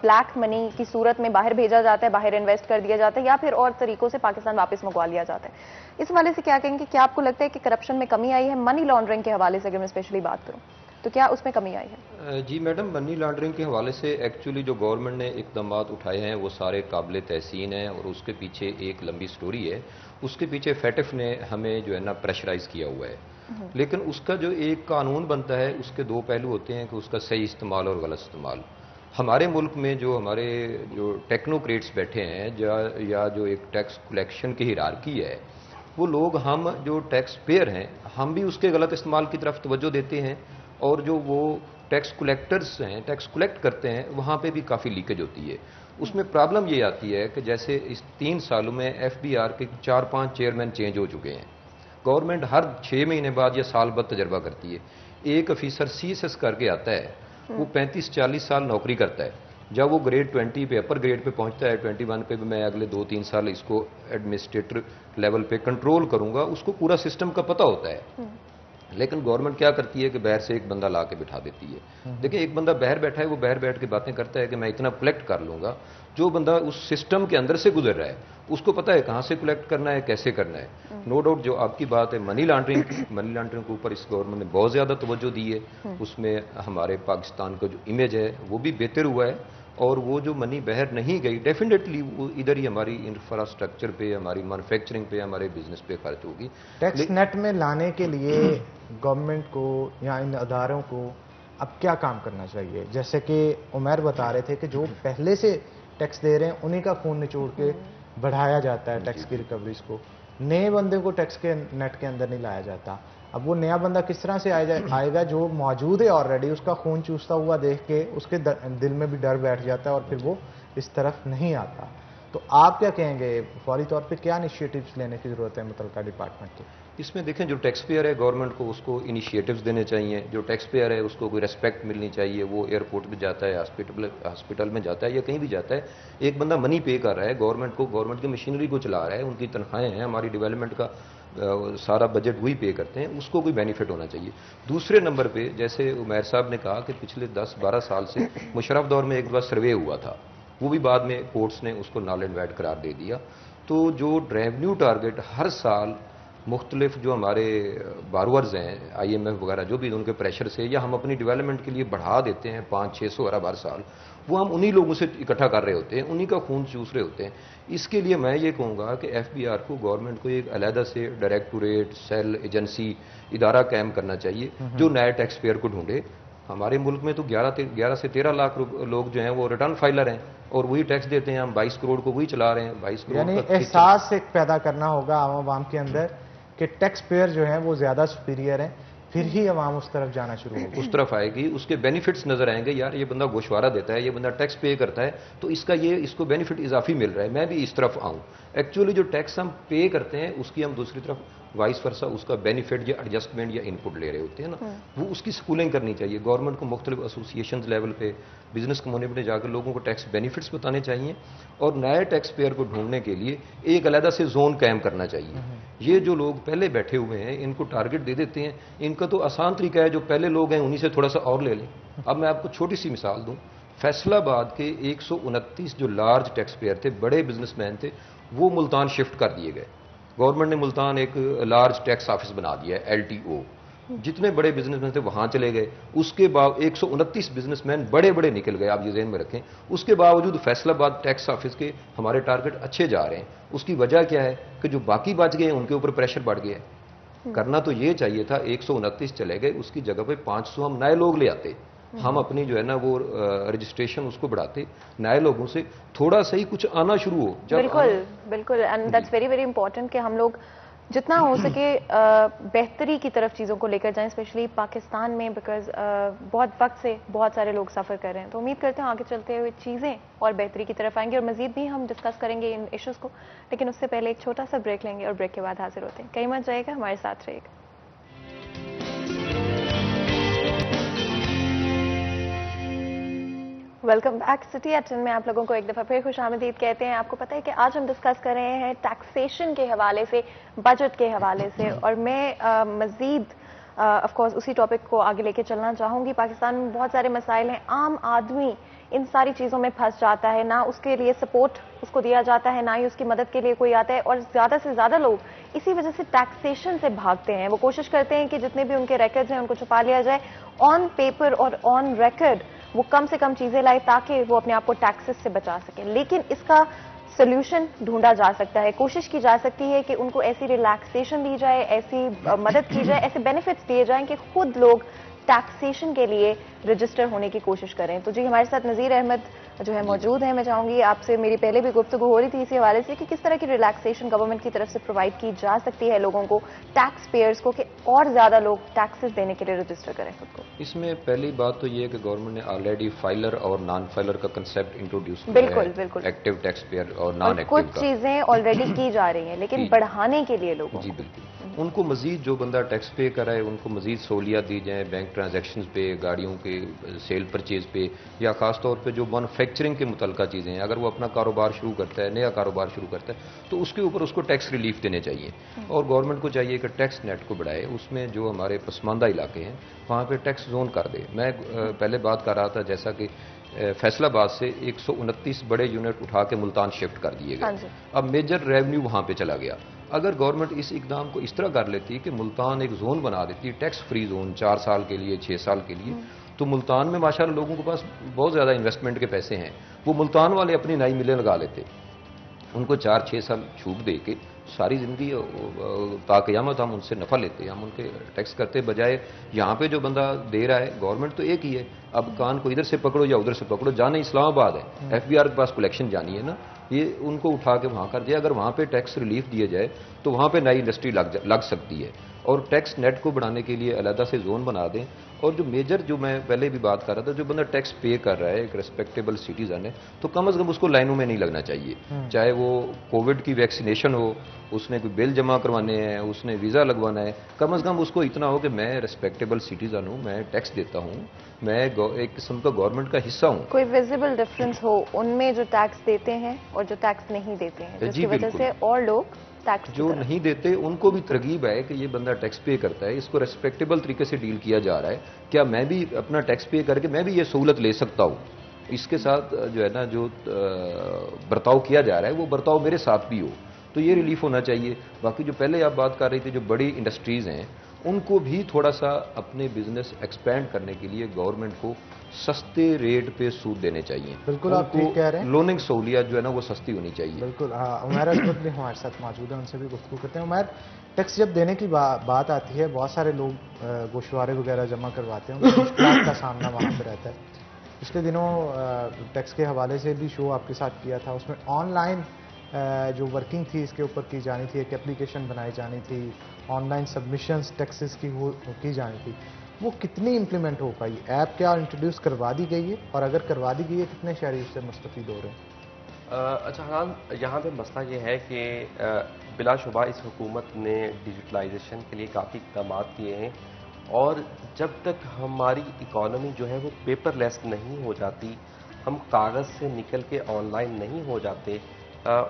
بلیک منی کی صورت میں باہر بھیجا جاتا ہے، باہر انویسٹ کر دیا جاتا ہے، یا پھر اور طریقوں سے پاکستان واپس منگوا لیا جاتا ہے۔ اس حوالے سے کیا کہیں گے، کیا آپ کو لگتا ہے کہ کرپشن میں کمی آئی ہے منی لانڈرنگ کے حوالے سے؟ اگر میں اسپیشلی بات کروں تو کیا اس میں کمی آئی ہے؟ جی میڈم، منی لانڈرنگ کے حوالے سے ایکچولی جو گورنمنٹ نے اقدامات اٹھائے ہیں وہ سارے قابل تحسین ہیں، اور اس کے پیچھے ایک لمبی سٹوری ہے۔ اس کے پیچھے فیٹف نے ہمیں جو ہے نا پریشرائز کیا ہوا ہے، لیکن اس کا جو ایک قانون بنتا ہے اس کے دو پہلو ہوتے ہیں کہ اس کا صحیح استعمال اور غلط استعمال۔ ہمارے ملک میں جو ہمارے جو ٹیکنوکریٹس بیٹھے ہیں یا جو ایک ٹیکس کلیکشن کی ہیرارکی ہے، وہ لوگ ہم جو ٹیکس پیئر ہیں ہم بھی اس کے غلط استعمال کی طرف توجہ دیتے ہیں، اور جو وہ ٹیکس کلیکٹرز ہیں ٹیکس کلیکٹ کرتے ہیں وہاں پہ بھی کافی لیکیج ہوتی ہے۔ اس میں پرابلم یہ آتی ہے کہ جیسے اس 3 سالوں میں FBR کے 4-5 چیئرمین چینج ہو چکے ہیں۔ گورنمنٹ ہر 6 مہینے بعد یا سال بعد تجربہ کرتی ہے۔ ایک آفیسر CSS کر کے آتا ہے، وہ 35-40 سال نوکری کرتا ہے، جب وہ گریڈ 20 پہ اپر گریڈ پہ پہنچتا ہے، 21 پہ بھی میں اگلے 2-3 سال اس کو ایڈمنسٹریٹر لیول پہ کنٹرول کروں گا، اس کو پورا سسٹم کا پتہ ہوتا ہے۔ لیکن گورنمنٹ کیا کرتی ہے کہ باہر سے ایک بندہ لا کے بٹھا دیتی ہے۔ دیکھیں ایک بندہ باہر بیٹھا ہے، وہ باہر بیٹھ کے باتیں کرتا ہے کہ میں اتنا کلیکٹ کر لوں گا۔ جو بندہ اس سسٹم کے اندر سے گزر رہا ہے اس کو پتہ ہے کہاں سے کلیکٹ کرنا ہے، کیسے کرنا ہے۔ نو ڈاؤٹ جو آپ کی بات ہے منی لانڈرنگ کی، منی لانڈرنگ کے اوپر اس گورنمنٹ نے بہت زیادہ توجہ دی ہے۔ اس میں ہمارے پاکستان کا جو امیج ہے وہ بھی بہتر ہوا ہے، اور وہ جو منی باہر نہیں گئی ڈیفینیٹلی وہ ادھر ہی ہماری انفراسٹرکچر پہ، ہماری مینوفیکچرنگ پہ، ہمارے بزنس پہ خرچ ہوگی۔ ٹیکس نیٹ میں لانے کے لیے گورنمنٹ کو یا ان اداروں کو اب کیا کام کرنا چاہیے؟ جیسے کہ عمیر بتا رہے تھے کہ جو پہلے سے ٹیکس دے رہے ہیں انہی کا خون نچوڑ کے بڑھایا جاتا ہے ٹیکس کی ریکوریز کو، نئے بندے کو ٹیکس کے نیٹ کے اندر نہیں لایا جاتا۔ اب وہ نیا بندہ کس طرح سے آئے گا جو موجود ہے آلریڈی، اس کا خون چوستا ہوا دیکھ کے اس کے دل میں بھی ڈر بیٹھ جاتا ہے اور پھر وہ اس طرف نہیں آتا۔ تو آپ کیا کہیں گے فوری طور پہ کیا انیشیٹوز لینے کی ضرورت ہے متعلقہ ڈپارٹمنٹ کی؟ اس میں دیکھیں جو ٹیکس پیئر ہے گورنمنٹ کو اس کو انیشیٹوز دینے چاہیے۔ جو ٹیکس پیئر ہے اس کو کوئی ریسپیکٹ ملنی چاہیے۔ وہ ایئرپورٹ پہ جاتا ہے، ہاسپٹل میں جاتا ہے یا کہیں بھی جاتا ہے، ایک بندہ منی پے کر رہا ہے گورنمنٹ کو، گورنمنٹ کی مشینری کو چلا رہا ہے، ان کی تنخواہیں ہیں، ہماری ڈیولپمنٹ کا سارا بجٹ وہی پے کرتے ہیں، اس کو کوئی بینیفٹ ہونا چاہیے۔ دوسرے نمبر پہ جیسے عمیر صاحب نے کہا کہ پچھلے 10-12 سال سے مشرف دور میں ایک بار سروے ہوا تھا، وہ بھی بعد میں کورٹس نے اس کو نال اینڈ وائڈ قرار دے دیا۔ تو جو ریونیو ٹارگٹ ہر سال مختلف جو ہمارے بارورز ہیں IMF وغیرہ جو بھی ان کے پریشر سے یا ہم اپنی ڈیولپمنٹ کے لیے بڑھا دیتے ہیں 500-600 ارب ہر سال، وہ ہم انہی لوگوں سے اکٹھا کر رہے ہوتے ہیں، انہی کا خون چوس رہے ہوتے ہیں۔ اس کے لیے میں یہ کہوں گا کہ FBR کو گورنمنٹ کو ایک علیحدہ سے ڈائریکٹوریٹ، سیل، ایجنسی، ادارہ قائم کرنا چاہیے جو نئے ٹیکس پیئر کو ڈھونڈے۔ ہمارے ملک میں تو 11 سے 13 لاکھ لوگ جو ہیں وہ ریٹرن فائلر ہیں اور وہی ٹیکس دیتے ہیں، ہم 22 کروڑ کو وہی چلا رہے ہیں۔ 22 کروڑ یعنی احساس ایک پیدا کرنا ہوگا عوام کے اندر کہ ٹیکس پیئر جو ہیں وہ زیادہ سپیریئر ہیں، پھر ہی عوام اس طرف جانا شروع ہوگی، اس طرف آئے گی، اس کے بینیفٹس نظر آئیں گے، یار یہ بندہ گوشوارہ دیتا ہے، یہ بندہ ٹیکس پے کرتا ہے تو اس کو بینیفٹ اضافی مل رہا ہے، میں بھی اس طرف آؤں۔ ایکچولی جو ٹیکس ہم پے کرتے ہیں اس کی ہم دوسری طرف وائس ورسا اس کا بینیفٹ یا ایڈجسٹمنٹ یا ان پٹ لے رہے ہوتے ہیں نا، وہ اس کی سکولنگ کرنی چاہیے۔ گورنمنٹ کو مختلف ایسوسیشنز لیول پہ، بزنس کمیونٹی میں جا کر لوگوں کو ٹیکس بینیفٹس بتانے چاہیے، اور نئے ٹیکس پیئر کو ڈھونڈنے کے لیے ایک علیحدہ سے زون قائم کرنا چاہیے۔ یہ جو لوگ پہلے بیٹھے ہوئے ہیں ان کو ٹارگٹ دے دیتے ہیں، ان کا تو آسان طریقہ ہے جو پہلے لوگ ہیں انہی سے تھوڑا سا اور لے لیں۔ اب میں آپ کو چھوٹی سی مثال دوں، फैसला आबाद के 129 जो लार्ज टैक्स पेयर थे, बड़े बिजनेसमैन थे, वो मुल्तान शिफ्ट कर दिए गए। गवर्नमेंट ने मुल्तान एक लार्ज टैक्स ऑफिस बना दिया है, LTO। जितने बड़े बिजनेसमैन थे वहां चले गए। उसके बाद 129 बिजनेसमैन बड़े बड़े निकल गए, आप ये ज़हन में रखें। उसके बावजूद फैसलाबाद टैक्स ऑफिस के हमारे टारगेट अच्छे जा रहे हैं। उसकी वजह क्या है कि जो बाकी बच गए हैं उनके ऊपर प्रेशर बढ़ गया है। करना तो ये चाहिए था, 129 चले गए, उसकी जगह पे 500 हम नए लोग ले आते। हम अपनी जो है ना वो रजिस्ट्रेशन उसको बढ़ाते, नए लोगों से थोड़ा सही कुछ आना शुरू हो। बिल्कुल बिल्कुल, and that's very very important कि हम लोग जितना हो सके बेहतरी की तरफ चीज़ों को लेकर जाएं, स्पेशली पाकिस्तान में, बिकॉज बहुत वक्त से बहुत सारे लोग सफ़र कर रहे हैं। तो उम्मीद करते हैं आगे चलते हुए चीज़ें और बेहतरी की तरफ आएंगी, और मज़ीद भी हम डिस्कस करेंगे इन इश्यूज़ को। लेकिन उससे पहले एक छोटा सा ब्रेक लेंगे और ब्रेक के बाद हाजिर होते हैं। कहीं मत जाएगा, हमारे साथ रहेगा। Welcome back. सिटी एट में आप लोगों को एक दफ़ा फिर खुशामदीद कहते हैं। आपको पता है कि आज हम डिस्कस कर रहे हैं टैक्सेशन के हवाले से, बजट के हवाले से, और मैं मज़ीद ऑफ कोर्स उसी टॉपिक को आगे लेके चलना चाहूँगी। पाकिस्तान में बहुत सारे मसाइल हैं, आम आदमी इन सारी चीज़ों में फंस जाता है, ना उसके लिए सपोर्ट उसको दिया जाता है, ना ही उसकी मदद के लिए कोई आता है, और ज़्यादा से ज़्यादा लोग इसी वजह से टैक्सेशन से भागते हैं। वो कोशिश करते हैं कि जितने भी उनके रिकॉर्ड्स हैं उनको छुपा लिया जाए, ऑन पेपर और ऑन रिकॉर्ड वो कम से कम चीज़ें लाए ताकि वो अपने आप को टैक्सेस से बचा सकें। लेकिन इसका सोल्यूशन ढूंढा जा सकता है, कोशिश की जा सकती है कि उनको ऐसी रिलैक्सेशन दी जाए, ऐसी मदद की जाए, ऐसे बेनिफिट्स दिए जाएं कि खुद लोग टैक्सेशन के लिए रजिस्टर होने की कोशिश करें। तो जी हमारे साथ नज़ीर अहमद जो है मौजूद हैं। मैं चाहूंगी आपसे, मेरी पहले भी गुफ्तगू हो रही थी इसी हवाले से कि किस तरह की रिलैक्सेशन गवर्नमेंट की तरफ से प्रोवाइड की जा सकती है लोगों को, टैक्स पेयर्स को, कि और ज्यादा लोग टैक्सेस देने के लिए रजिस्टर करें खुद को। इसमें पहली बात तो ये है कि गवर्नमेंट ने ऑलरेडी फाइलर और नॉन फाइलर का कंसेप्ट इंट्रोड्यूस किया है। बिल्कुल बिल्कुल, एक्टिव टैक्स पेयर और नॉन एक्टिव कुछ चीजें ऑलरेडी की जा रही हैं, लेकिन बढ़ाने के लिए लोगों जी बिल्कुल उनको मजीद, जो बंदा टैक्स पे कर रहा है उनको मजीद सहूलियत दी जाए, बैंक ट्रांजैक्शंस पे, गाड़ियों के सेल परचेज पे, या खास तौर पे जो मैन्युफैक्चरिंग के मुतल्लिका चीज़ें हैं, अगर वो अपना कारोबार शुरू करता है, नया कारोबार शुरू करता है, तो उसके ऊपर उसको टैक्स रिलीफ देने चाहिए। और गवर्नमेंट को चाहिए कि टैक्स नेट को बढ़ाए, उसमें जो हमारे पसमानदा इलाके हैं वहाँ पर टैक्स जोन कर दे। मैं पहले बात कर रहा था जैसा कि फैसलाबाद से 129 बड़े यूनिट उठा के मुल्तान शिफ्ट कर दिए गए। अब मेजर रेवेन्यू वहाँ पे चला गया। अगर गवर्नमेंट इस इकदाम को इस तरह कर लेती कि मुल्तान एक जोन बना देती, टैक्स फ्री जोन 4 साल के लिए, 6 साल के लिए, तो मुल्तान में माशाल्लाह लोगों के पास बहुत ज़्यादा इन्वेस्टमेंट के पैसे हैं, वो मुल्तान वाले अपनी नई मिलें लगा लेते, उनको 4-6 साल छूट दे के सारी ज़िंदगी ताक़यामत हम उनसे नफ़ा लेते, हम उनके टैक्स करते, बजाय यहाँ पे जो बंदा दे रहा है, गवर्नमेंट तो एक ही है, अब कान को इधर से पकड़ो या उधर से पकड़ो, जाने इस्लामाबाद है, FBR के पास कलेक्शन जानी है ना, ये उनको उठा के वहाँ कर दिया। अगर वहाँ पे टैक्स रिलीफ दिया जाए तो वहाँ पे नई इंडस्ट्री लग सकती है, और टैक्स नेट को बढ़ाने के लिए अलहदा से जोन बना दें। और जो मेजर, जो मैं पहले भी बात कर रहा था, जो बंदा टैक्स पे कर रहा है, एक रेस्पेक्टेबल सिटीजन है, तो कम अज़ कम उसको लाइनों में नहीं लगना चाहिए। चाहे वो कोविड की वैक्सीनेशन हो, उसने कोई बिल जमा करवाने हैं, उसने वीज़ा लगवाना है, कम अज़ कम उसको इतना हो कि मैं रेस्पेक्टेबल सिटीजन हूँ, मैं टैक्स देता हूँ, मैं एक किस्म का गवर्नमेंट का हिस्सा हूँ। कोई विजिबल डिफरेंस हो उनमें जो टैक्स देते हैं और जो टैक्स नहीं देते हैं, जिसकी वजह से और लोग टैक्स जो नहीं देते उनको भी तरगीब है कि ये बंदा टैक्स पे करता है, इसको रेस्पेक्टेबल तरीके से डील किया जा रहा है, क्या मैं भी अपना टैक्स पे करके मैं भी ये सहूलत ले सकता हूँ, इसके साथ जो है ना जो बर्ताव किया जा रहा है वो बर्ताव मेरे साथ भी हो, तो ये रिलीफ होना चाहिए। बाकी जो पहले आप बात कर रही थी, जो बड़ी इंडस्ट्रीज़ हैं उनको भी थोड़ा सा अपने बिजनेस एक्सपेंड करने के लिए गवर्नमेंट को सस्ते रेट पे सूद देने चाहिए। बिल्कुल आप ठीक कह रहे हैं, लोनिंग सहूलियत जो है ना वो सस्ती होनी चाहिए। बिल्कुल। उमैर अजमत भी हमारे साथ मौजूद है, उनसे भी गुफ्तगू करते हैं। उमैर, टैक्स जब देने की बात आती है, बहुत सारे लोग गोशवारे वगैरह जमा करवाते हैं, उनको मुश्किलात का सामना वहाँ पर रहता है। पिछले दिनों टैक्स के हवाले से भी शो आपके साथ किया था, उसमें ऑनलाइन जो वर्किंग थी इसके ऊपर की जानी थी, एक एप्लीकेशन बनाई जानी थी, ऑनलाइन सबमिशंस टैक्सेस की जानी थी, वो कितनी इम्प्लीमेंट हो पाई? ऐप क्या इंट्रोड्यूस करवा दी गई है, और अगर करवा दी गई है कितने शहरी उससे मुस्तफीद हो रहे हैं? अच्छा हान, यहाँ पे मसला ये है कि बिलाशुबा इस हुकूमत ने डिजिटलाइजेशन के लिए काफ़ी इक़दाम किए हैं, और जब तक हमारी इकॉनमी जो है वो पेपरलेस नहीं हो जाती, हम कागज़ से निकल के ऑनलाइन नहीं हो जाते,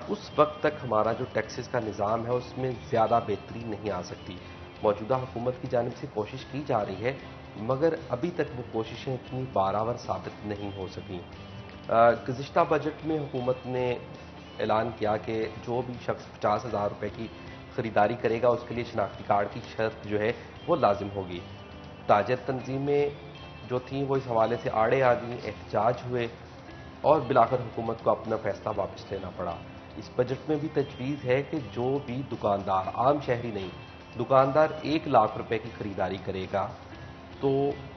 उस वक्त तक हमारा जो टैक्सेस का निज़ाम है उसमें ज़्यादा बेहतरी नहीं आ सकती। मौजूदा हुकूमत की जानिब से कोशिश की जा रही है मगर अभी तक वो कोशिशें इतनी बारावर साबित नहीं हो सकी। गुज़िश्ता बजट में हुकूमत ने ऐलान किया कि जो भी शख्स 50,000 रुपए की ख़रीदारी करेगा उसके लिए शनाख्ती कार्ड की शर्त जो है वो लाजिम होगी। ताजर तंजीमें जो थीं वो इस हवाले से आड़े आ गई, एहतजाज हुए और बिलाखिर हुकूमत को अपना फैसला वापस लेना पड़ा। इस बजट में भी तजवीज़ है कि जो भी दुकानदार, आम शहरी नहीं, दुकानदार 1 लाख रुपए की खरीदारी करेगा तो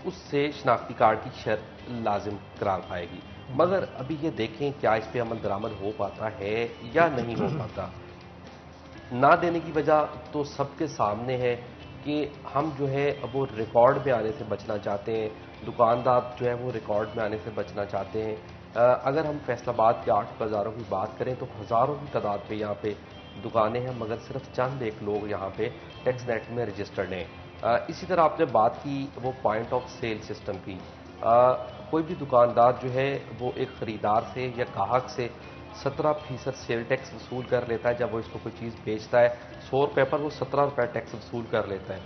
उससे शनाख्ती कार्ड की शर्त लाजिम करार पाएगी। मगर अभी ये देखें क्या इस पे अमल दरामद हो पाता है या नहीं हो पाता। ना देने की वजह तो सबके सामने है कि हम जो है वो रिकॉर्ड में आने से बचना चाहते हैं, दुकानदार जो है वो रिकॉर्ड में आने से बचना चाहते हैं। अगर हम फैसलाबाद के 8 बाज़ारों की बात करें तो हज़ारों की तादाद पे यहाँ पे दुकानें हैं, मगर सिर्फ चंद एक लोग यहाँ पे टैक्स नेट में रजिस्टर्ड हैं। इसी तरह आपने बात की वो पॉइंट ऑफ सेल सिस्टम की। कोई भी दुकानदार जो है वो एक ख़रीदार से या ग्राहक से 17% सेल टैक्स वसूल कर लेता है। जब वो इसको कोई चीज़ बेचता है 100 रुपये पर वो 17 रुपये टैक्स वसूल कर लेता है।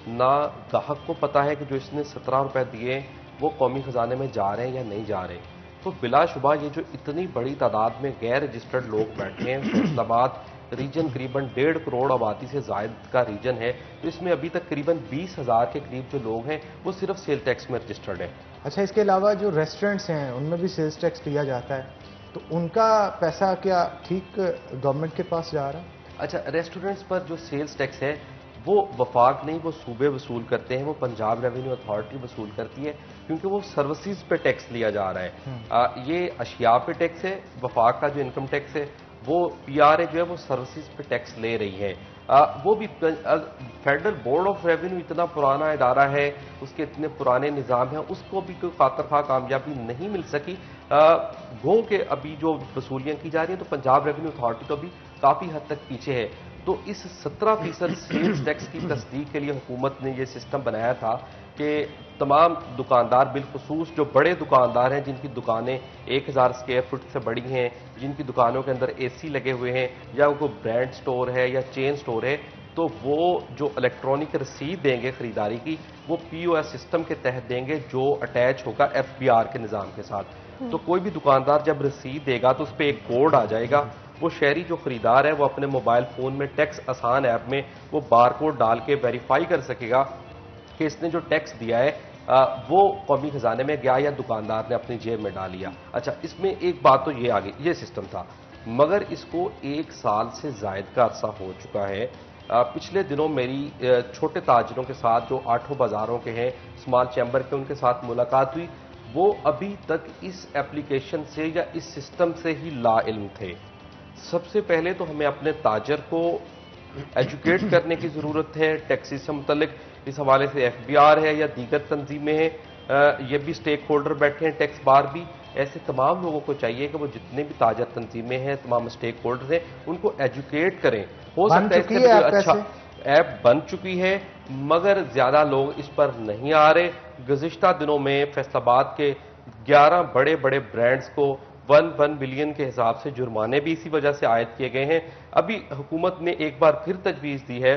ना ग्राहक को पता है कि जो इसने 17 रुपये दिए वो कौमी ख़जाने में जा रहे हैं या नहीं जा रहे। तो बिलाशुबा ये जो इतनी बड़ी तादाद में गैर रजिस्टर्ड लोग बैठे हैं, फैसलाबाद रीजन करीबन 1.5 करोड़ आबादी से ज़ायद का रीजन है, तो इसमें अभी तक करीबन 20,000 के करीब जो लोग हैं वो सिर्फ सेल टैक्स में रजिस्टर्ड हैं। अच्छा, इसके अलावा जो रेस्टोरेंट्स हैं उनमें भी सेल्स टैक्स लिया जाता है, तो उनका पैसा क्या ठीक गवर्नमेंट के पास जा रहा है? अच्छा, रेस्टोरेंट्स पर जो सेल्स टैक्स है वो वफाक नहीं, वो सूबे वसूल करते हैं, वो पंजाब रेवेन्यू अथॉरिटी वसूल करती है, क्योंकि वो सर्विसेज पे टैक्स लिया जा रहा है। ये अशिया पे टैक्स है, वफाक का जो इनकम टैक्स है वो PRA जो है वो सर्विसेज पे टैक्स ले रही है। वो भी फेडरल बोर्ड ऑफ रेवेन्यू इतना पुराना इदारा है, उसके इतने पुराने निज़ाम हैं, उसको भी कोई खातर खा कामयाबी नहीं मिल सकी। गो के अभी जो वसूलियाँ की जा रही हैं तो पंजाब रेवेन्यू अथॉरिटी तो अभी काफ़ी हद तक पीछे है। तो इस 17% सेल्स टैक्स की तस्दीक के लिए हुकूमत ने ये सिस्टम बनाया था कि तमाम दुकानदार, बिलखुसूस जो बड़े दुकानदार हैं जिनकी दुकानें 1000 स्क्वायर फुट से बड़ी हैं, जिनकी दुकानों के अंदर AC लगे हुए हैं, या कोई ब्रांड स्टोर है या चेन स्टोर है, तो वो जो इलेक्ट्रॉनिक रसीद देंगे खरीदारी की वो POS सिस्टम के तहत देंगे जो अटैच होगा FBR के निज़ाम के साथ। तो कोई भी दुकानदार जब रसीद देगा तो उस पर एक कोड आ जाएगा, वो शहरी जो खरीदार है वो अपने मोबाइल फ़ोन में टैक्स आसान ऐप में वो बारकोड डाल के वेरीफाई कर सकेगा कि इसने जो टैक्स दिया है वो कौमी खजाने में गया या दुकानदार ने अपनी जेब में डाल लिया। अच्छा, इसमें एक बात तो ये आ गई, ये सिस्टम था, मगर इसको 1 साल से ज़ायद का अरसा हो चुका है। पिछले दिनों मेरी छोटे ताजरों के साथ जो 8 बाज़ारों के हैं, स्मॉल चैम्बर के, उनके साथ मुलाकात हुई। वो अभी तक इस एप्लीकेशन से या इस सिस्टम से ही लाइल्म थे। सबसे पहले तो हमें अपने ताजर को एजुकेट करने की ज़रूरत है टैक्सी से मुतल्लिक। इस हवाले से FBR है या दीगर तंजीमें हैं, ये भी स्टेक होल्डर बैठे हैं, टैक्स बार भी, ऐसे तमाम लोगों को चाहिए कि वो जितने भी ताजर तंजीमें हैं, तमाम स्टेक होल्डर्स हैं, उनको एजुकेट करें। हो सकता है इससे अच्छा ऐप बन चुकी है मगर ज्यादा लोग इस पर नहीं आ रहे। गुज़िश्ता दिनों में फैसलाबाद के 11 बड़े बड़े ब्रांड्स को 1 बिलियन के हिसाब से जुर्माने भी इसी वजह से आयद किए गए हैं। अभी हुकूमत ने एक बार फिर तजवीज़ दी है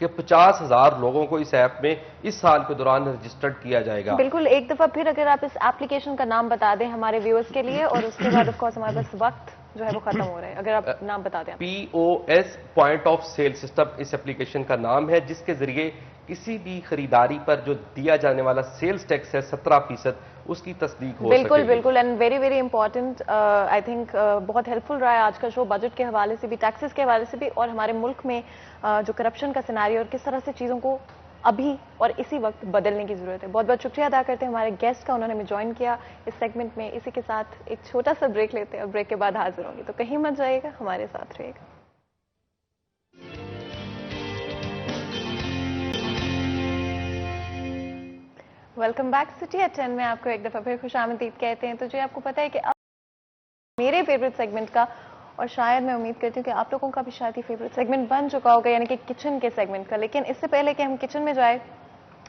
कि 50,000 लोगों को इस ऐप में इस साल के दौरान रजिस्टर्ड किया जाएगा। बिल्कुल, एक दफा फिर अगर आप इस एप्लीकेशन का नाम बता दें हमारे व्यूअर्स के लिए, और उसके बाद ऑफ कोर्स हमारे पास वक्त जो है वो खत्म हो रहा है, अगर आप नाम बता दें। POS point of sale system इस एप्लीकेशन का नाम है, जिसके जरिए किसी भी खरीदारी पर जो दिया जाने वाला सेल्स टैक्स है 17%, उसकी तस्दीक हो बिल्कुल बिल्कुल, and very very important. I think बहुत हेल्पफुल रहा है आज का शो, बजट के हवाले से भी, टैक्सेस के हवाले से भी, और हमारे मुल्क में जो करप्शन का सिनारियो और किस तरह से चीज़ों को अभी और इसी वक्त बदलने की जरूरत है। बहुत बहुत शुक्रिया अदा करते हैं हमारे गेस्ट का, उन्होंने हमें ज्वाइन किया इस सेगमेंट में। इसी के साथ एक छोटा सा ब्रेक लेते हैं और ब्रेक के बाद हाजिर होंगे, तो कहीं मत जाइएगा, हमारे साथ रहिएगा। वेलकम बैक सिटी एट 10 में आपको एक दफा फिर खुशामदीद कहते हैं। तो जो आपको पता है कि अब मेरे फेवरेट सेगमेंट का, और शायद मैं उम्मीद करती हूँ कि आप लोगों का भी शायद ही फेवरेट सेगमेंट बन चुका होगा, यानी कि किचन के सेगमेंट का। लेकिन इससे पहले कि हम किचन में जाए,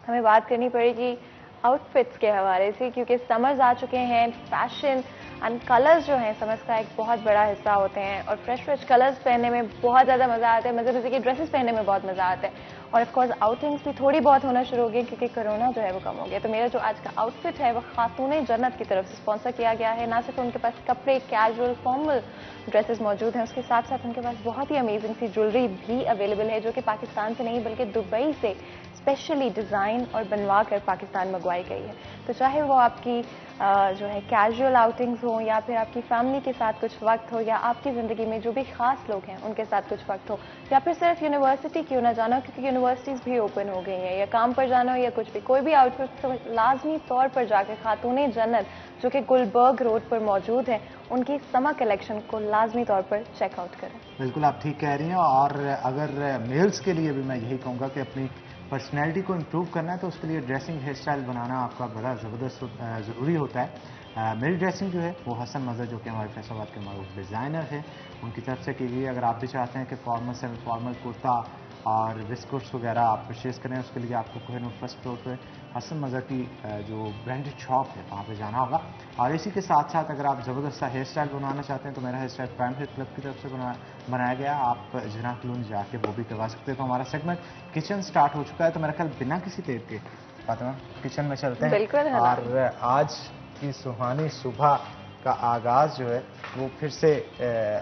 हमें बात करनी पड़ेगी आउटफिट्स के हवाले से, क्योंकि समर्स आ चुके हैं, फैशन एंड कलर्स जो हैं समर्स का एक बहुत बड़ा हिस्सा होते हैं, और फ्रेश कलर्स पहनने में बहुत ज़्यादा मज़ा आता है, मज़े की ड्रेसेस पहनने में बहुत मज़ा आता है, और ऑफ कोर्स आउटिंग्स भी थोड़ी बहुत होना शुरू हो गई क्योंकि कोरोना जो है वो कम हो गया। तो मेरा जो आज का आउटफिट है वो खातून जन्नत की तरफ से स्पॉन्सर किया गया है। ना सिर्फ उनके पास कपड़े, कैजुअल, फॉर्मल ड्रेसेस मौजूद हैं, उसके साथ साथ उनके पास बहुत ही अमेजिंग सी ज्वेलरी भी अवेलेबल है, जो कि पाकिस्तान से नहीं बल्कि दुबई से स्पेशली डिज़ाइन और बनवा कर पाकिस्तान मंगवाई गई है। तो चाहे वो आपकी जो है कैजुअल आउटिंग्स हो, या फिर आपकी फैमिली के साथ कुछ वक्त हो, या आपकी ज़िंदगी में जो भी खास लोग हैं उनके साथ कुछ वक्त हो, या फिर सिर्फ यूनिवर्सिटी क्यों ना जाना हो, क्योंकि यूनिवर्सिटीज़ भी ओपन हो गई हैं, या काम पर जाना हो या कुछ भी, कोई भी आउटफिट तो लाजमी तौर पर जाकर खातून जन्नत जो कि गुलबर्ग रोड पर मौजूद है उनकी समर कलेक्शन को लाजमी तौर पर चेकआउट करें। बिल्कुल आप ठीक कह रही हैं, और अगर मेल्स के लिए भी मैं यही कहूँगा कि अपनी पर्सनैलिटी को इम्प्रूव करना है तो उसके लिए ड्रेसिंग हेयर स्टाइल बनाना आपका बड़ा ज़बरदस्त ज़रूरी होता है। मेरी ड्रेसिंग जो है वो हसन मज़हर जो कि हमारे फैसलाबाद के मरूफ डिज़ाइनर हैं उनकी तरफ से की गई। अगर आप भी चाहते हैं कि फॉर्मल से फॉर्मल कुर्ता और बिस्कुट्स वगैरह आप परचेज़ करें, उसके लिए आपको कोहिनूर फर्स्ट फ्लोर पर हसन मज़हर की जो ब्रांडेड शॉप है वहाँ पे जाना होगा। और इसी के साथ साथ अगर आप ज़बरदस्त हेयर स्टाइल बनवाना चाहते हैं तो मेरा hair style prime hair club की तरफ से बनाया गया, आप जना क्लून जाके वो भी करवा सकते हैं। तो हमारा सेगमेंट किचन स्टार्ट हो चुका है, तो मेरा ख्याल बिना किसी देर के फातिमा किचन में चलते हैं। बिल्कुल। और आज की सुहानी सुबह का आगाज जो है वो फिर से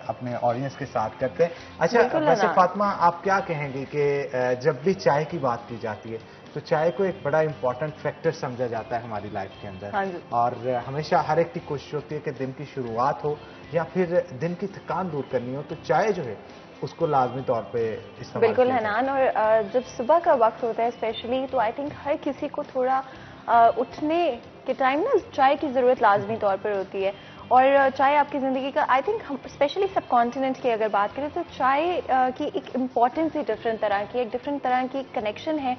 अपने ऑडियंस के साथ करते हैं। अच्छा, वैसे फातिमा आप क्या कहेंगे कि जब भी चाय की बात की जाती है तो चाय को एक बड़ा इंपॉर्टेंट फैक्टर समझा जाता है हमारी लाइफ के अंदर। हाँ जी। और हमेशा हर एक की कोशिश होती है कि दिन की शुरुआत हो या फिर दिन की थकान दूर करनी हो तो चाय जो है उसको लाजमी तौर पे इस्तेमाल। बिल्कुल हनान, और जब सुबह का वक्त होता है स्पेशली तो आई थिंक हर किसी को थोड़ा उठने के टाइम ना चाय की ज़रूरत लाजमी तौर पर होती है। और चाय आपकी ज़िंदगी का आई थिंक हम स्पेशली सब कॉन्टिनेंट की अगर बात करें तो चाय की एक इम्पॉर्टेंस ही डिफरेंट तरह की, एक डिफरेंट तरह की कनेक्शन है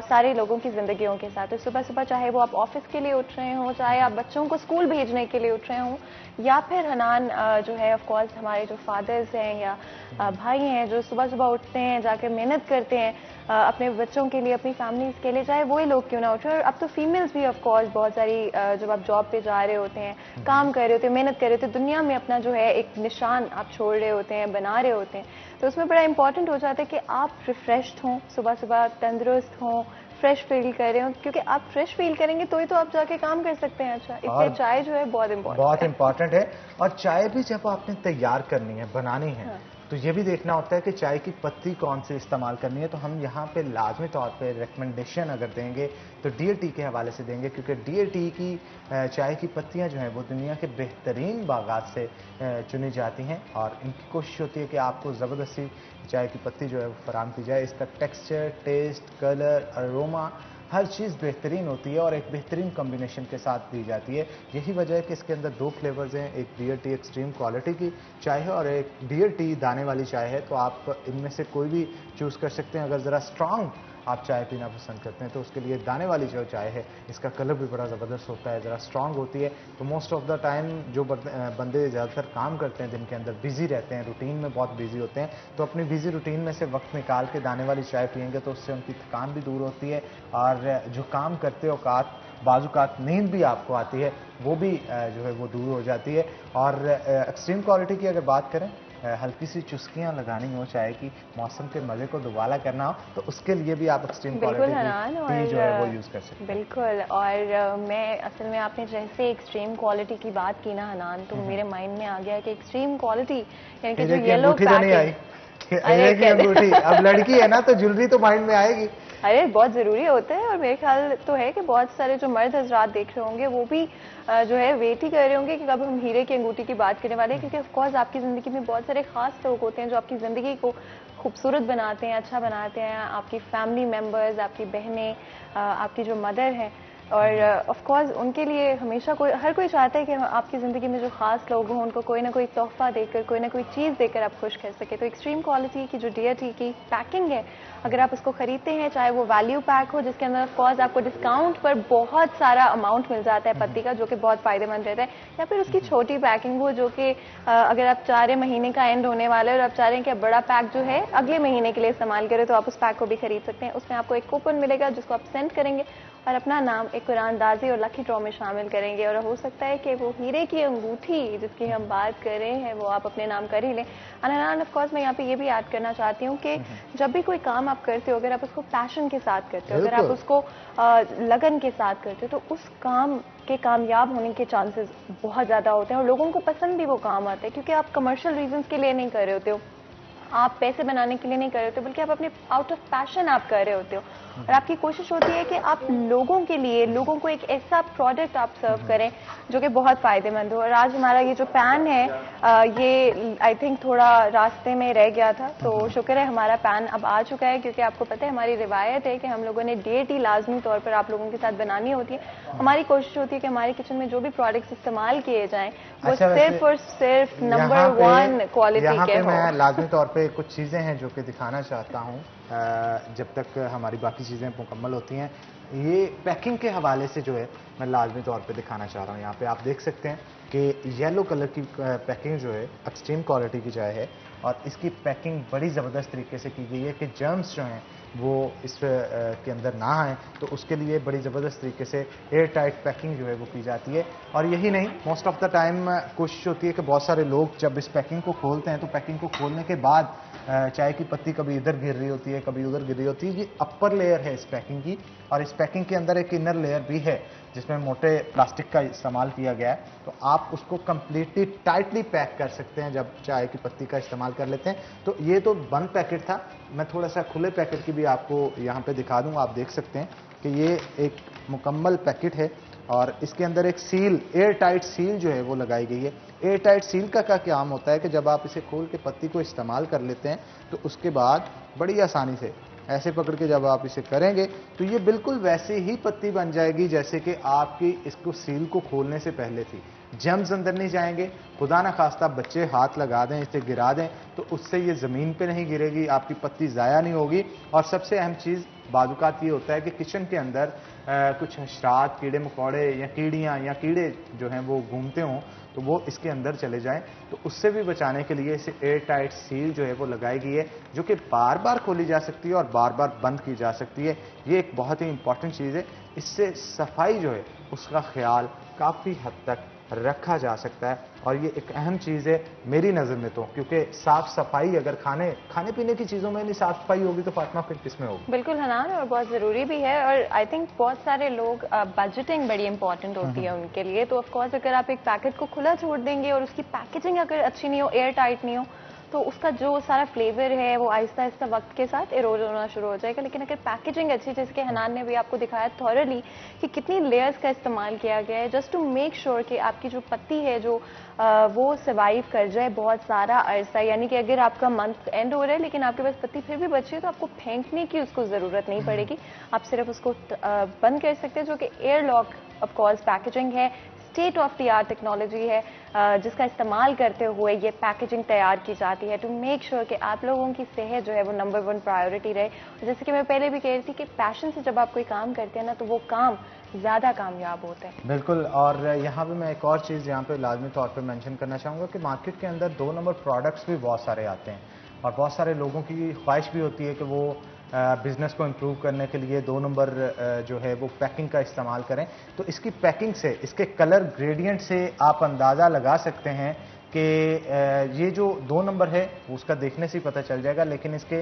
सारे लोगों की ज़िंदगियों के साथ। तो सुबह सुबह चाहे वो आप ऑफिस के लिए उठ रहे हों, चाहे आप बच्चों को स्कूल भेजने के लिए उठ रहे हों, या फिर हनान जो है ऑफ कोर्स हमारे जो फादर्स हैं या भाई हैं जो सुबह सुबह उठते हैं, जाकर मेहनत करते हैं अपने बच्चों के लिए, अपनी फैमिलीज़ के लिए, चाहे वही लोग क्यों ना उठे। और अब तो फीमेल्स भी ऑफ कोर्स बहुत सारी जब आप जॉब पे जा रहे होते हैं, काम कर रहे होते हैं, मेहनत कर रहे होते हैं, दुनिया में अपना जो है एक निशान आप छोड़ रहे होते हैं, बना रहे होते हैं, तो उसमें बड़ा इंपॉर्टेंट हो जाता है कि आप रिफ्रेश्ड हों, सुबह सुबह तंदुरुस्त हों, फ्रेश फील कर रहे हो, क्योंकि आप फ्रेश फील करेंगे तो ही तो आप जाके काम कर सकते हैं। अच्छा, इसलिए चाय जो है बहुत इम्पोर्टेंट है। और चाय भी जब आपने तैयार करनी है, बनानी है, हाँ। तो ये भी देखना होता है कि चाय की पत्ती कौन सी इस्तेमाल करनी है। तो हम यहाँ पे लाजमी तौर पे रिकमेंडेशन अगर देंगे तो डीयर टी के हवाले से देंगे, क्योंकि डीयर टी की चाय की पत्तियाँ जो हैं वो दुनिया के बेहतरीन बागात से चुनी जाती हैं, और इनकी कोशिश होती है कि आपको ज़बरदस्ती चाय की पत्ती जो है वो फराहम की जाए। इसका टेक्सचर, टेस्ट, कलर, अरोमा हर चीज़ बेहतरीन होती है और एक बेहतरीन कॉम्बिनेशन के साथ दी जाती है। यही वजह है कि इसके अंदर दो फ्लेवर्स हैं, एक डीयर टी एक्सट्रीम क्वालिटी की चाय है और एक डीयर टी दाने वाली चाय है। तो आप इनमें से कोई भी चूज़ कर सकते हैं। अगर ज़रा स्ट्रांग आप चाय पीना पसंद करते हैं तो उसके लिए दाने वाली जो चाय है इसका कलर भी बड़ा ज़बरदस्त होता है, ज़रा स्ट्रांग होती है। तो मोस्ट ऑफ द टाइम जो बंदे ज़्यादातर काम करते हैं दिन के अंदर, बिजी रहते हैं, रूटीन में बहुत बिजी होते हैं, तो अपनी बिजी रूटीन में से वक्त निकाल के दाने वाली चाय पियेंगे तो उससे उनकी थकान भी दूर होती है, और जो काम करते औकात बाजुकात नींद भी आपको आती है वो भी जो है वो दूर हो जाती है। और एक्सट्रीम क्वालिटी की अगर बात करें, हल्की सी चुस्कियां लगानी हो, चाय की मौसम के मज़े को दुबाला करना हो, तो उसके लिए भी आप एक्सट्रीम क्वालिटी की जो है वो यूज़ कर सकते हैं। बिल्कुल। और मैं असल में आपने जैसे एक्सट्रीम क्वालिटी की बात की ना हनान, तो मेरे माइंड में आ गया कि एक्सट्रीम क्वालिटी यानी कि जो येलो पैकेट, अब लड़की है ना तो ज्वेलरी तो माइंड में आएगी। अरे बहुत ज़रूरी होता है, और मेरे ख्याल तो है कि बहुत सारे जो मर्द हजरात देख रहे होंगे वो भी जो है वेट ही कर रहे होंगे कि कब हम हीरे की अंगूठी की बात करने वाले हैं, क्योंकि ऑफ कोर्स आपकी ज़िंदगी में बहुत सारे ख़ास लोग होते हैं जो आपकी ज़िंदगी को खूबसूरत बनाते हैं, अच्छा बनाते हैं। आपकी फैमिली मेम्बर्स, आपकी बहनें, आपकी जो मदर हैं, और ऑफ कोर्स उनके लिए हमेशा हर कोई चाहता है कि आपकी ज़िंदगी में जो ख़ास लोग हों उनको कोई ना कोई तोहफा देकर, कोई ना कोई चीज़ देकर आप खुश कर सके। तो एक्सट्रीम क्वालिटी की जो डीयर टी की पैकिंग है, अगर आप उसको ख़रीदते हैं, चाहे वो वैल्यू पैक हो जिसके अंदर ऑफ कोर्स आपको डिस्काउंट पर बहुत सारा अमाउंट मिल जाता है पत्ती का, जो कि बहुत फ़ायदेमंद रहता है, या फिर उसकी छोटी पैकिंग हो जो कि अगर आप चाह रहे महीने का एंड होने वाला है और आप चाह रहे हैं कि बड़ा पैक जो है अगले महीने के लिए इस्तेमाल करें, तो आप उस पैक को भी खरीद सकते हैं। उसमें आपको एक कूपन मिलेगा जिसको आप सेंड करेंगे اور اپنا نام ایک قرآن اندازی اور لکی ڈرا میں شامل کریں گے, اور ہو سکتا ہے کہ وہ ہیرے کی انگوٹھی جس کی ہم بات کر رہے ہیں وہ آپ اپنے نام کر ہی لیں. اینڈ آف کورس میں یہاں پہ یہ بھی ایڈ کرنا چاہتی ہوں کہ جب بھی کوئی کام آپ کرتے ہو, اگر آپ اس کو پیشن کے ساتھ کرتے ہو, اگر آپ اس کو لگن کے ساتھ کرتے ہو, تو اس کام کے کامیاب ہونے کے چانسز بہت زیادہ ہوتے ہیں, اور لوگوں کو پسند بھی وہ کام آتا ہے, کیونکہ آپ کمرشل ریزنس کے لیے نہیں کر رہے ہوتے ہو, آپ پیسے بنانے کے لیے نہیں کر رہے ہوتے, بلکہ آپ اپنے آؤٹ آف پیشن آپ کر رہے ہوتے ہو, اور آپ کی کوشش ہوتی ہے کہ آپ لوگوں کے لیے, لوگوں کو ایک ایسا پروڈکٹ آپ سرو کریں جو کہ بہت فائدے مند ہو. اور آج ہمارا یہ جو پین ہے یہ آئی تھنک تھوڑا راستے میں رہ گیا تھا, تو شکر ہے ہمارا پین اب آ چکا ہے, کیونکہ آپ کو پتہ ہے ہماری روایت ہے کہ ہم لوگوں نے ڈیٹی لازمی طور پر آپ لوگوں کے ساتھ بنانی ہوتی ہے. ہماری کوشش ہوتی ہے کہ ہمارے کچن میں جو بھی پروڈکٹس استعمال کیے جائیں وہ صرف اور صرف نمبر 1 کوالٹی کے ہوں. میں لازمی طور پہ کچھ چیزیں ہیں جو کہ دکھانا چاہتا ہوں جب تک ہماری باقی چیزیں مکمل ہوتی ہیں. یہ پیکنگ کے حوالے سے جو ہے میں لازمی طور پہ دکھانا چاہ رہا ہوں. یہاں پہ آپ دیکھ سکتے ہیں کہ یلو کلر کی پیکنگ جو ہے ایکسٹریم کوالٹی کی جائے ہے, اور اس کی پیکنگ بڑی زبردست طریقے سے کی گئی ہے کہ جرمز جو ہیں وہ اس کے اندر نہ آئیں, تو اس کے لیے بڑی زبردست طریقے سے ایئر ٹائٹ پیکنگ جو ہے وہ کی جاتی ہے. اور یہی نہیں, موسٹ آف دا ٹائم کوشش ہوتی ہے کہ بہت سارے لوگ جب اس پیکنگ کو کھولتے ہیں تو پیکنگ کو کھولنے کے بعد چائے کی پتی کبھی ادھر گر رہی ہوتی ہے, کبھی ادھر گر رہی ہوتی ہے. یہ اپر لیئر ہے اس پیکنگ کی, اور اس پیکنگ کے اندر ایک انر لیئر بھی ہے جس میں موٹے پلاسٹک کا استعمال کیا گیا ہے, تو آپ اس کو کمپلیٹلی ٹائٹلی پیک کر سکتے ہیں جب چائے کی پتی کا استعمال کر لیتے ہیں. تو یہ تو بند پیکٹ تھا, میں تھوڑا سا کھلے پیکٹ کی بھی آپ کو یہاں پہ دکھا دوں. آپ دیکھ سکتے ہیں کہ یہ ایک مکمل پیکٹ ہے, اور اس کے اندر ایک سیل, ایئر ٹائٹ سیل جو ہے وہ لگائی گئی ہے. ایئر ٹائٹ سیل کا کیا کام ہوتا ہے کہ جب آپ اسے کھول کے پتی کو استعمال کر لیتے ہیں تو اس کے بعد بڑی آسانی سے ایسے پکڑ کے جب آپ اسے کریں گے تو یہ بالکل ویسے ہی پتی بن جائے گی جیسے کہ آپ کی اس کو سیل کو کھولنے سے پہلے تھی. جرمز اندر نہیں جائیں گے, خدا نہ خواستہ بچے ہاتھ لگا دیں, اسے گرا دیں تو اس سے یہ زمین پہ نہیں گرے گی, آپ کی پتی ضائع نہیں ہوگی. اور سب سے اہم چیز بعض اوقات یہ ہوتا ہے کہ کچن کے اندر کچھ حشرات, کیڑے مکوڑے یا کیڑیاں یا کیڑے جو ہیں وہ گھومتے ہوں تو وہ اس کے اندر چلے جائیں, تو اس سے بھی بچانے کے لیے اسے ایئر ٹائٹ سیل جو ہے وہ لگائی گئی ہے, جو کہ بار بار کھولی جا سکتی ہے اور بار بار بند کی جا سکتی ہے. یہ ایک بہت ہی امپورٹنٹ چیز ہے. اس سے صفائی جو ہے اس کا خیال کافی حد تک رکھا جا سکتا ہے, اور یہ ایک اہم چیز ہے میری نظر میں تو, کیونکہ صاف صفائی اگر کھانے پینے کی چیزوں میں نہیں صاف صفائی ہوگی تو فاطمہ پھر کس میں ہوگی؟ بالکل حنان, اور بہت ضروری بھی ہے. اور آئی تھنک بہت سارے لوگ بجٹنگ بڑی امپورٹنٹ ہوتی ہے ان کے لیے, تو آف کورس اگر آپ ایک پیکٹ کو کھلا چھوڑ دیں گے اور اس کی پیکیجنگ اگر اچھی نہیں ہو, ایئر ٹائٹ نہیں ہو, تو اس کا جو سارا فلیور ہے وہ آہستہ آہستہ وقت کے ساتھ ایروڈ ہونا شروع ہو جائے گا. لیکن اگر پیکیجنگ اچھی, جیسے کہ حنان نے بھی آپ کو دکھایا تھورلی کہ کتنی لیئرز کا استعمال کیا گیا ہے جسٹ ٹو میک شیور کہ آپ کی جو پتی ہے جو وہ سروائیو کر جائے بہت سارا عرصہ. یعنی کہ اگر آپ کا منتھ اینڈ ہو رہا ہے لیکن آپ کے پاس پتی پھر بھی بچی ہے تو آپ کو پھینکنے کی اس کو ضرورت نہیں پڑے گی, آپ صرف اس کو بند کر سکتے ہیں, جو کہ air lock of course packaging ہے, state of the art technology ہے جس کا استعمال کرتے ہوئے یہ پیکیجنگ تیار کی جاتی ہے ٹو میک شیور کہ آپ لوگوں کی صحت جو ہے وہ نمبر 1 پرائیورٹی رہے. اور جیسے کہ میں پہلے بھی کہہ رہی تھی کہ پیشن سے جب آپ کوئی کام کرتے ہیں نا تو وہ کام زیادہ کامیاب ہوتا ہے. بالکل. اور یہاں پہ میں ایک اور چیز یہاں پہ لازمی طور پہ مینشن کرنا چاہوں گا کہ مارکیٹ کے اندر 2 نمبر پروڈکٹس بھی بہت سارے آتے ہیں, اور بہت سارے لوگوں کی خواہش بھی ہوتی ہے کہ وہ بزنس کو امپروو کرنے کے لیے 2 نمبر جو ہے وہ پیکنگ کا استعمال کریں. تو اس کی پیکنگ سے, اس کے کلر گریڈینٹ سے آپ اندازہ لگا سکتے ہیں کہ یہ جو 2 نمبر ہے اس کا دیکھنے سے ہی پتہ چل جائے گا, لیکن اس کے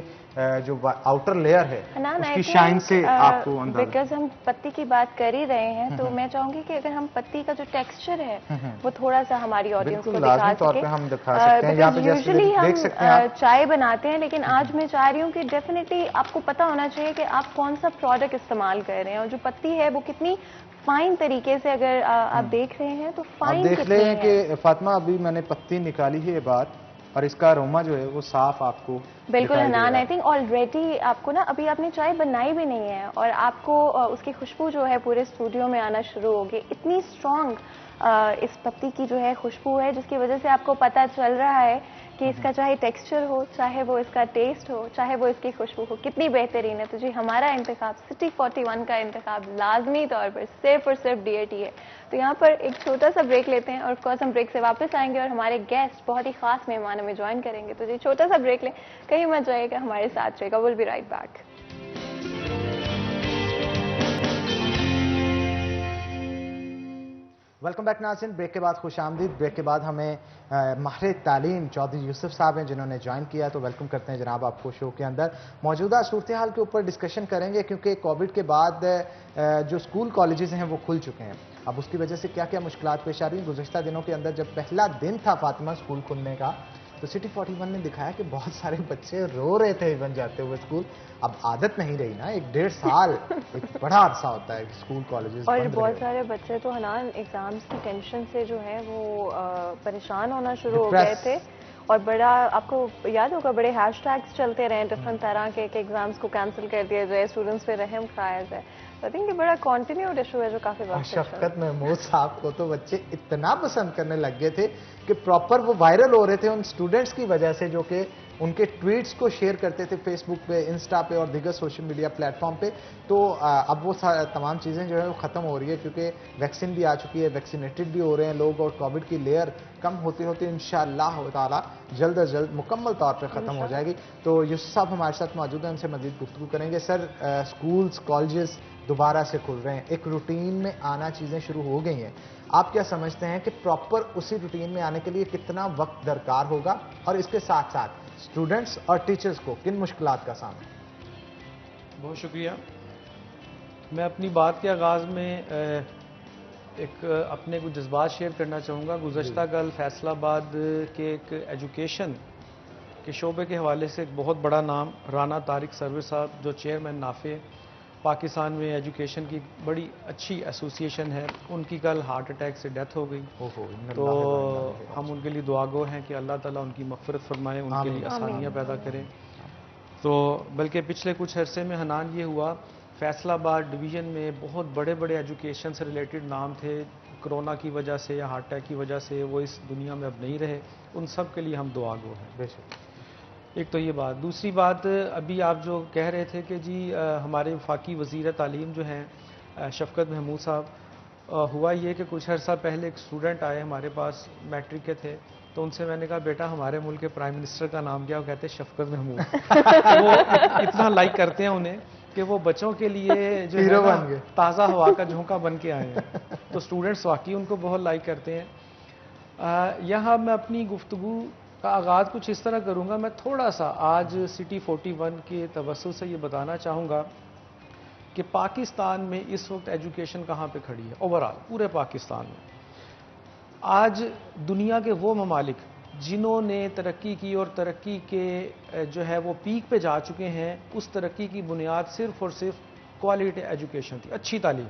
جو آؤٹر لیئر ہے اس کی شائن سے آپ کو اندازہ, بیکاز ہم پتی کی بات کر ہی رہے ہیں تو میں چاہوں گی کہ اگر ہم پتی کا جو ٹیکسچر ہے وہ تھوڑا سا ہماری آڈینس کو دکھا سکیں. یوزلی ہم چائے بناتے ہیں, لیکن آج میں چاہ رہی ہوں کہ ڈیفینیٹلی آپ کو پتا ہونا چاہیے کہ آپ کون سا پروڈکٹ استعمال کر رہے ہیں, اور جو پتی ہے وہ کتنی فائن طریقے سے اگر آپ دیکھ رہے ہیں تو فائن دیکھ لیں کہ فاطمہ ابھی میں نے پتی نکالی ہے بات, اور اس کا اروما جو ہے وہ صاف آپ کو بالکل حنان. آئی تھنک آلریڈی آپ کو نا ابھی آپ نے چائے بنائی بھی نہیں ہے اور آپ کو اس کی خوشبو جو ہے پورے اسٹوڈیو میں آنا شروع ہوگی. اتنی اسٹرانگ اس پتی کی جو ہے خوشبو ہے جس کی وجہ سے آپ کو پتہ چل رہا ہے کہ اس کا چاہے ٹیکسچر ہو, چاہے وہ اس کا ٹیسٹ ہو, چاہے وہ اس کی خوشبو ہو, کتنی بہترین ہے. تو جی ہمارا انتخاب سٹی 41 کا انتخاب لازمی طور پر صرف اور صرف DAT ہے. تو یہاں پر ایک چھوٹا سا بریک لیتے ہیں, اور آف کورس ہم بریک سے واپس آئیں گے اور ہمارے گیسٹ بہت ہی خاص مہمان ہمیں جوائن کریں گے. تو جی چھوٹا سا بریک لیں, کہیں مت جائے گا, ہمارے ساتھ رہے گا. Will be right back. Welcome back नाज़रीन, ब्रेक के बाद खुश आमदीद। ब्रेक के बाद हमें माहिर तालीम चौधरी यूसुफ साहब हैं जिन्होंने ज्वाइन किया, तो वेलकम करते हैं जनाब आपको शो के अंदर। मौजूदा सूरत हाल के ऊपर डिस्कशन करेंगे क्योंकि कोविड के बाद जो स्कूल कॉलेजेस हैं वो खुल चुके हैं। अब उसकी वजह से क्या क्या मुश्किलात पेश आ रही हैं। गुज़श्ता दिनों के अंदर जब पहला दिन था फातिमा स्कूल खुलने का, तो सिटी 41 ने दिखाया कि बहुत सारे बच्चे रो रहे थे इवन जाते हुए स्कूल। अब आदत नहीं रही ना, 1-1.5 साल एक बड़ा अरसा होता है स्कूल कॉलेजेस और बहुत सारे बच्चे तो हनान एग्जाम्स की टेंशन से जो है वो परेशान होना शुरू हो गए थे। और बड़ा, आपको याद होगा, बड़े हैशटैग्स चलते रहे डिफरेंट तरह के कि एग्जाम्स को कैंसिल कर दिया जाए, स्टूडेंट्स पे रहम खाया जाए। आई थिंक ये बड़ा कॉन्टिन्यूड इशू है जो काफी वक्त से शफकत महमूद साहब को तो बच्चे इतना पसंद करने लग गए थे कि प्रॉपर वो वायरल हो रहे थे उन स्टूडेंट्स की वजह से जो कि उनके ट्वीट्स को शेयर करते थे फेसबुक पे, इंस्टा पे और दीगर सोशल मीडिया प्लेटफॉर्म पे। तो अब वो तमाम चीज़ें जो है वो ख़त्म हो रही है क्योंकि वैक्सीन भी आ चुकी है, वैक्सीनेटेड भी हो रहे हैं लोग और कोविड की लेयर कम होते होते इंशाअल्लाह ताला जल्द अज जल्द मुकम्मल तौर पर ख़त्म हो जाएगी। तो यूसुफ साहब हमारे साथ मौजूद हैं, उनसे मज़ीद गुफ्तगू करेंगे। सर, स्कूल्स कॉलेजेस दोबारा से खुल रहे हैं, एक रूटीन में आना चीज़ें शुरू हो गई हैं। आप क्या समझते हैं कि प्रॉपर उसी रूटीन में आने के लिए कितना वक्त दरकार होगा और इसके साथ साथ स्टूडेंट्स और टीचर्स को किन मुश्किलात का सामना? बहुत शुक्रिया। मैं अपनी बात के आगाज़ में एक अपने कुछ जज्बात शेयर करना चाहूँगा। गुज़श्ता कल फैसलाबाद के एक एजुकेशन के शोबे के हवाले से एक बहुत बड़ा नाम राना तारिक सरवर साहब, जो चेयरमैन नाफे पाकिस्तान में एजुकेशन की बड़ी अच्छी एसोसिएशन है, उनकी कल हार्ट अटैक से डेथ हो गई। तो हम उनके लिए दुआगो हैं कि अल्लाह ताला उनकी मग़फ़िरत फरमाए, उनके लिए आसानियाँ पैदा करें। तो बल्कि पिछले कुछ अरसे में हनान ये हुआ, फैसलाबाद डिवीज़न में बहुत बड़े बड़े एजुकेशन से रिलेटेड नाम थे, कोरोना की वजह से या हार्ट अटैक की वजह से वो इस दुनिया में अब नहीं रहे। उन सब के लिए हम दुआगो हैं। बेशक। एक तो ये बात। दूसरी बात, अभी आप जो कह रहे थे कि जी हमारे वफाकी वज़ीर तालीम जो हैं शफकत महमूद साहब, हुआ ये कि कुछ अर्सा पहले एक स्टूडेंट आए हमारे पास, मैट्रिक के थे, तो उनसे मैंने कहा बेटा हमारे मुल्क के प्राइम मिनिस्टर का नाम क्या? वो कहते हैं शफकत महमूद। वो इतना लाइक करते हैं उन्हें कि वो बच्चों के लिए जो है ताज़ा हवा का झोंका बन के आए हैं। तो स्टूडेंट्स वाकई उनको बहुत लाइक करते हैं। यहाँ मैं अपनी गुफ्तगू का आगाज़ कुछ इस तरह करूँगा। मैं थोड़ा सा आज सिटी 41 के तवस्सुल से ये बताना चाहूँगा कि पाकिस्तान में इस वक्त एजुकेशन कहाँ पे खड़ी है ओवरऑल पूरे पाकिस्तान में। आज दुनिया के वो ममालिक जिन्होंने तरक्की की और तरक्की के जो है वो पीक पे जा चुके हैं, उस तरक्की की बुनियाद सिर्फ़ और सिर्फ क्वालिटी एजुकेशन थी, अच्छी तालीम,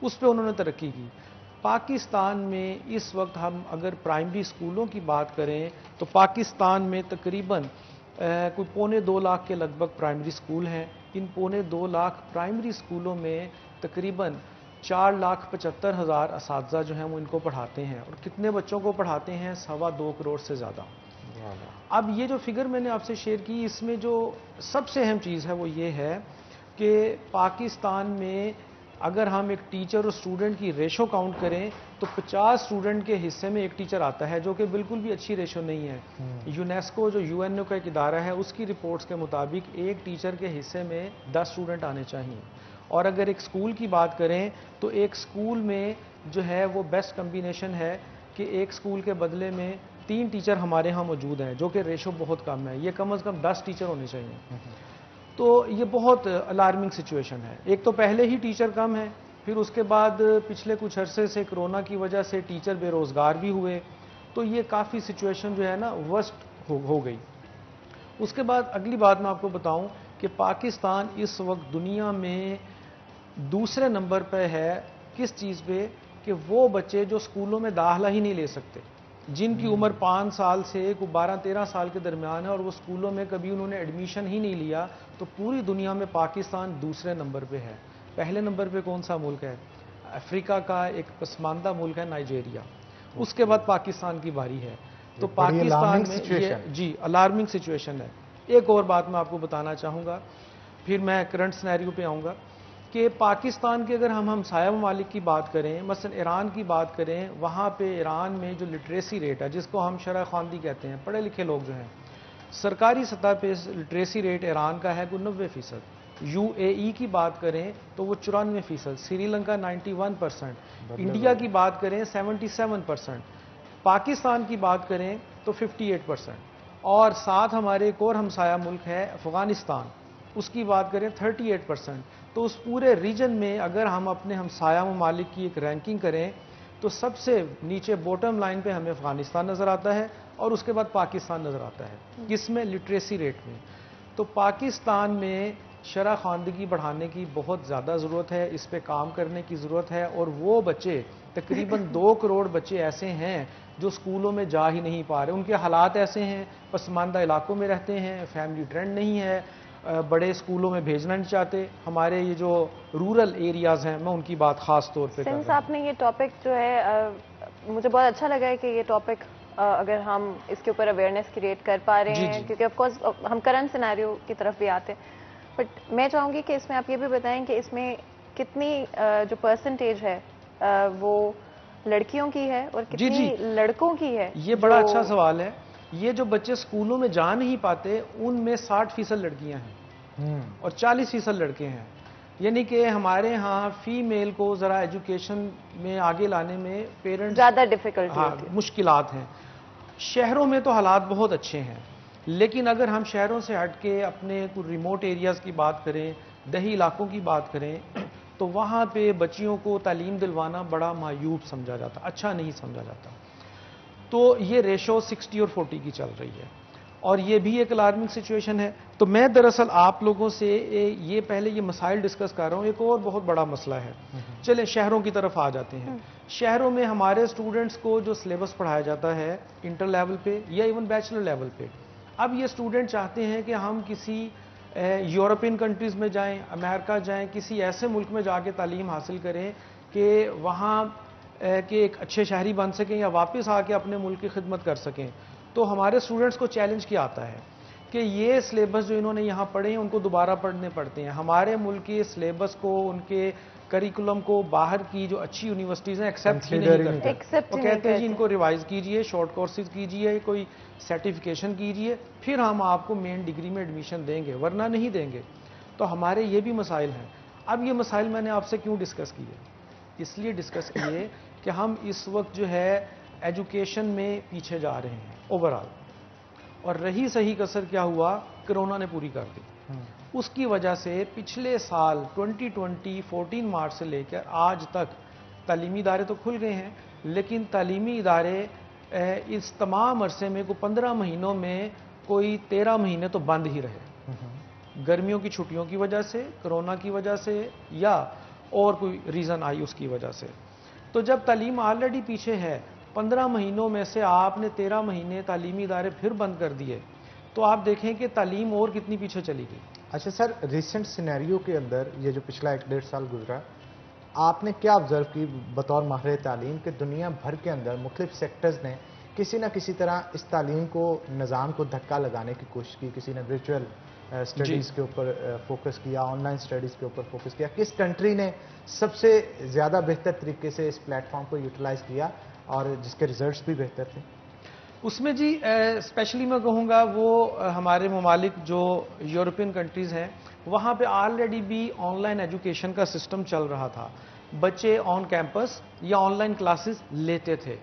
उस पर उन्होंने तरक्की की। पाकिस्तान में इस वक्त हम अगर प्राइमरी स्कूलों की बात करें तो पाकिस्तान में तकरीबन कोई 2.25 लाख के लगभग प्राइमरी स्कूल हैं। इन 2.25 लाख प्राइमरी स्कूलों में तकरीबन 4,75,000 असातिज़ा जो हैं वो इनको पढ़ाते हैं। और कितने बच्चों को पढ़ाते हैं? 2.25 करोड़ से ज़्यादा। अब ये जो फिगर मैंने आपसे शेयर की, इसमें जो सबसे अहम चीज़ है वो ये है कि पाकिस्तान में अगर हम एक टीचर और स्टूडेंट की रेशो काउंट करें तो 50 स्टूडेंट के हिस्से में एक टीचर आता है, जो कि बिल्कुल भी अच्छी रेशो नहीं है। यूनेस्को जो यूएनओ का एक इदारा है, उसकी रिपोर्ट्स के मुताबिक एक टीचर के हिस्से में 10 स्टूडेंट आने चाहिए। और अगर एक स्कूल की बात करें तो एक स्कूल में जो है वो बेस्ट कम्बिनेशन है कि एक स्कूल के बदले में 3 टीचर हमारे यहाँ मौजूद हैं, जो कि रेशो बहुत कम है। ये कम अज़ कम 10 टीचर होने चाहिए। तो ये बहुत अलार्मिंग सिचुएशन है। एक तो पहले ही टीचर कम है, फिर उसके बाद पिछले कुछ अरसे से कोरोना की वजह से टीचर बेरोज़गार भी हुए, तो ये काफ़ी सिचुएशन जो है ना वर्स्ट हो गई। उसके बाद अगली बात मैं आपको बताऊं कि पाकिस्तान इस वक्त दुनिया में दूसरे नंबर पे है किस चीज़ पे, कि वो बच्चे जो स्कूलों में दाखिला ही नहीं ले सकते, जिनकी उम्र 5 साल से 12-13 साल के दरमियान है और वो स्कूलों में कभी उन्होंने एडमिशन ही नहीं लिया, तो पूरी दुनिया में पाकिस्तान दूसरे नंबर पे है। पहले नंबर पे कौन सा मुल्क है? अफ्रीका का एक पसमानदा मुल्क है नाइजीरिया। उसके बाद पाकिस्तान की बारी है। तो पाकिस्तान में ये जी अलार्मिंग सिचुएशन है। एक और बात मैं आपको बताना चाहूँगा, फिर मैं करंट सिनेरियो पे आऊँगा कि पाकिस्तान के अगर हम हमसाया ममालिक की बात करें, मसलन ईरान की बात करें, वहाँ पे ईरान में जो लिटरेसी रेट है, जिसको हम शरह ख़वानदी कहते हैं, पढ़े लिखे लोग जो हैं, सरकारी सतह पे लिटरेसी रेट ईरान का है कोई 90%। UAE کی بات کریں تو وہ 94%، سری لنکا 91%، انڈیا کی بات کریں 77%، پاکستان کی بات کریں تو 58%، اور ساتھ ہمارے ایک اور ہمسایہ ملک ہے افغانستان، اس کی بات کریں 38%۔ تو اس پورے ریجن میں اگر ہم اپنے ہمسایہ ممالک کی ایک رینکنگ کریں تو سب سے نیچے بوٹم لائن پہ ہمیں افغانستان نظر آتا ہے، اور اس کے بعد پاکستان نظر آتا ہے، کس میں؟ لٹریسی ریٹ میں۔ تو پاکستان میں شرح خواندگی بڑھانے کی بہت زیادہ ضرورت ہے، اس پہ کام کرنے کی ضرورت ہے، اور وہ بچے تقریباً 2 کروڑ بچے ایسے ہیں جو اسکولوں میں جا ہی نہیں پا رہے، ان کے حالات ایسے ہیں، پسماندہ علاقوں میں رہتے ہیں، فیملی ٹرینڈ نہیں ہے، بڑے اسکولوں میں بھیجنا نہیں چاہتے۔ ہمارے یہ جو رورل ایریاز ہیں، میں ان کی بات خاص طور پہ کر رہا ہوں۔ سنس آپ نے یہ ٹاپک جو ہے مجھے بہت اچھا لگا ہے کہ یہ ٹاپک اگر ہم اس کے اوپر اویئرنیس کریٹ کر پا رہے ہیں، کیونکہ آف کورس ہم کرنٹ سینیریو کی طرف بھی آتے ہیں، بٹ میں چاہوں گی کہ اس میں آپ یہ بھی بتائیں کہ اس میں کتنی جو پرسنٹیج ہے وہ لڑکیوں کی ہے اور کتنی لڑکوں کی ہے؟ یہ بڑا اچھا سوال ہے۔ یہ جو بچے اسکولوں میں جا نہیں پاتے ان میں 60% لڑکیاں ہیں اور 40% لڑکے ہیں، یعنی کہ ہمارے ہاں فیمیل کو ذرا ایجوکیشن میں آگے لانے میں پیرنٹس زیادہ ڈیفیکلٹی مشکلات ہیں۔ شہروں میں تو حالات بہت اچھے ہیں، لیکن اگر ہم شہروں سے ہٹ کے اپنے ریموٹ ایریاز کی بات کریں، دیہی علاقوں کی بات کریں، تو وہاں پہ بچیوں کو تعلیم دلوانا بڑا معیوب سمجھا جاتا، اچھا نہیں سمجھا جاتا۔ تو یہ ریشو 60 اور 40 کی چل رہی ہے، اور یہ بھی ایک الارمنگ سچویشن ہے۔ تو میں دراصل آپ لوگوں سے یہ پہلے یہ مسائل ڈسکس کر رہا ہوں، ایک اور بہت بڑا مسئلہ ہے۔ چلیں شہروں کی طرف آ جاتے ہیں۔ شہروں میں ہمارے اسٹوڈنٹس کو جو سلیبس پڑھایا جاتا ہے انٹر لیول پہ یا ایون بیچلر لیول پہ، اب یہ اسٹوڈنٹ چاہتے ہیں کہ ہم کسی یورپین کنٹریز میں جائیں، امریکہ جائیں، کسی ایسے ملک میں جا کے تعلیم حاصل کریں کہ وہاں کہ ایک اچھے شہری بن سکیں یا واپس آ کے اپنے ملک کی خدمت کر سکیں۔ تو ہمارے اسٹوڈنٹس کو چیلنج کیا آتا ہے کہ یہ سلیبس جو انہوں نے یہاں پڑھے ہیں ان کو دوبارہ پڑھنے پڑتے ہیں۔ ہمارے ملک کے سلیبس کو، ان کے کریکولم کو باہر کی جو اچھی یونیورسٹیز ہیں ایکسیپٹ ہی نہیں کرتے، وہ کہتے ہیں جی ان کو ریوائز کیجئے، شارٹ کورسز کیجئے، کوئی سرٹیفیکیشن کیجئے، پھر ہم آپ کو مین ڈگری میں ایڈمیشن دیں گے، ورنہ نہیں دیں گے۔ تو ہمارے یہ بھی مسائل ہیں۔ اب یہ مسائل میں نے آپ سے کیوں ڈسکس کیے؟ اس لیے ڈسکس کیے کہ ہم اس وقت جو ہے ایجوکیشن میں پیچھے جا رہے ہیں اوورآل، اور رہی صحیح کسر کیا ہوا؟ کرونا نے پوری کر دی۔ اس کی وجہ سے پچھلے سال 2020 14 مارچ سے لے کر آج تک تعلیمی ادارے تو کھل گئے ہیں، لیکن تعلیمی ادارے اس تمام عرصے میں کوئی 15 مہینوں میں کوئی 13 مہینے تو بند ہی رہے، گرمیوں کی چھٹیوں کی وجہ سے، کرونا کی وجہ سے، یا اور کوئی ریزن آئی اس کی وجہ سے۔ تو جب تعلیم آلریڈی پیچھے ہے، 15 مہینوں میں سے آپ نے 13 مہینے تعلیمی ادارے پھر بند کر دیے، تو آپ دیکھیں کہ تعلیم اور کتنی پیچھے چلی گئی۔ اچھا سر، ریسنٹ سینیریو کے اندر یہ جو پچھلا 1-1.5 سال گزرا، آپ نے کیا آبزرو کی بطور ماہر تعلیم کہ دنیا بھر کے اندر مختلف سیکٹرز نے کسی نہ کسی طرح اس تعلیم کو، نظام کو دھکا لگانے کی کوشش کی؟ کسی نے ورچوئل اسٹڈیز کے اوپر فوکس کیا، آن لائن اسٹڈیز کے اوپر فوکس کیا، کس کنٹری نے سب سے زیادہ بہتر طریقے سے اس پلیٹ فارم کو یوٹیلائز کیا اور جس کے ریزلٹس بھی بہتر تھے؟ اس میں جی اسپیشلی میں کہوں گا وہ ہمارے ممالک جو یورپین کنٹریز ہیں، وہاں پہ آلریڈی بھی آن لائن ایجوکیشن کا سسٹم چل رہا تھا، بچے آن کیمپس یا آن لائن کلاسز لیتے تھے۔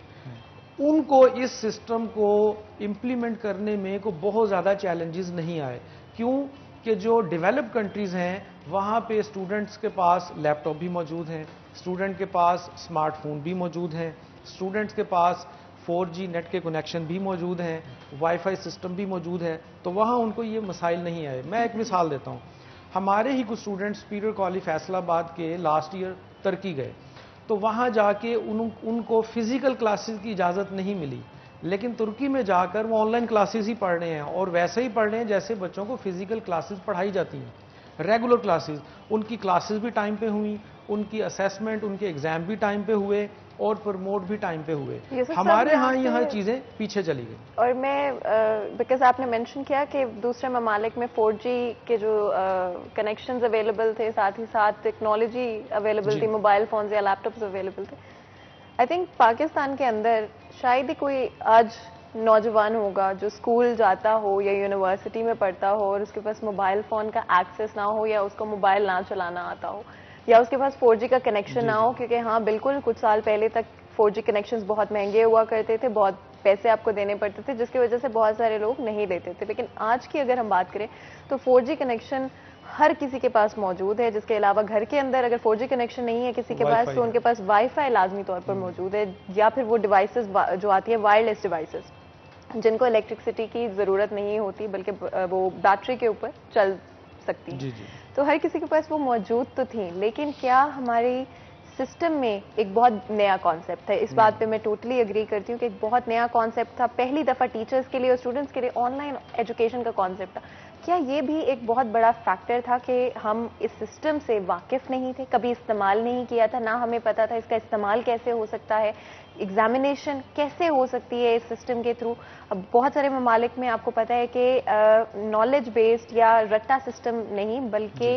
ان کو اس سسٹم کو امپلیمنٹ کرنے میں کو بہت زیادہ چیلنجز نہیں آئے، کیوں کہ جو ڈیولپ کنٹریز ہیں وہاں پہ اسٹوڈنٹس کے پاس لیپ ٹاپ بھی موجود ہیں، اسٹوڈنٹ کے پاس اسمارٹ فون بھی موجود ہیں، اسٹوڈنٹس کے پاس 4G نیٹ کے کنیکشن بھی موجود ہیں، وائی فائی سسٹم بھی موجود ہے، تو وہاں ان کو یہ مسائل نہیں آئے۔ میں ایک مثال دیتا ہوں، ہمارے ہی کچھ اسٹوڈنٹس سپیریئر کالج فیصل آباد کے لاسٹ ایئر ترکی گئے، تو وہاں جا کے ان کو فزیکل کلاسز کی اجازت نہیں ملی، لیکن ترکی میں جا کر وہ آن لائن کلاسز ہی پڑھ رہے ہیں، اور ویسے ہی پڑھ رہے ہیں جیسے بچوں کو فزیکل کلاسز پڑھائی جاتی ہیں، ریگولر کلاسز۔ ان کی کلاسز بھی ٹائم پہ ہوئی، ان کی اسیسمنٹ، ان کے ایگزام بھی ٹائم پہ ہوئے، اور پروموٹ بھی ٹائم پہ ہوئے۔ ہمارے ہاں یہ چیزیں پیچھے چلی گئی۔ اور میں بیکاز آپ نے مینشن کیا کہ دوسرے ممالک میں 4G کے جو کنیکشنز اویلیبل تھے، ساتھ ہی ساتھ ٹیکنالوجی اویلیبل تھی، موبائل فونز یا لیپ ٹاپس اویلیبل تھے، آئی تھنک پاکستان کے اندر شاید ہی کوئی آج नौजवान होगा जो स्कूल जाता हो या यूनिवर्सिटी में पढ़ता हो और उसके पास मोबाइल फ़ोन का एक्सेस ना हो या उसको मोबाइल ना चलाना आता हो या उसके पास 4G का कनेक्शन ना हो, क्योंकि हाँ बिल्कुल कुछ साल पहले तक 4G कनेक्शंस बहुत महंगे हुआ करते थे, बहुत पैसे आपको देने पड़ते थे, जिसकी वजह से बहुत सारे लोग नहीं लेते थे। लेकिन आज की अगर हम बात करें तो 4G कनेक्शन हर किसी के पास मौजूद है, जिसके अलावा घर के अंदर अगर 4G कनेक्शन नहीं है किसी के पास तो उनके पास वाईफाई लाजमी तौर पर मौजूद है, या फिर वो डिवाइसेस जो आती है वायरलेस डिवाइसेस जिनको इलेक्ट्रिसिटी की ज़रूरत नहीं होती बल्कि वो बैटरी के ऊपर चल सकती है। तो हर किसी के पास वो मौजूद तो थी, लेकिन क्या हमारी सिस्टम में एक बहुत नया कॉन्सेप्ट है, इस बात पे मैं टोटली एग्री करती हूँ कि एक बहुत नया कॉन्सेप्ट था, पहली दफ़ा टीचर्स के लिए और स्टूडेंट्स के लिए ऑनलाइन एजुकेशन का कॉन्सेप्ट था। क्या ये भी एक बहुत बड़ा फैक्टर था कि हम इस सिस्टम से वाकिफ़ नहीं थे, कभी इस्तेमाल नहीं किया था, ना हमें पता था इसका इस्तेमाल कैसे हो सकता है, एग्जामिनेशन कैसे हो सकती है इस सिस्टम के थ्रू। अब बहुत सारे ममालिक में आपको पता है कि नॉलेज बेस्ड या रट्टा सिस्टम नहीं बल्कि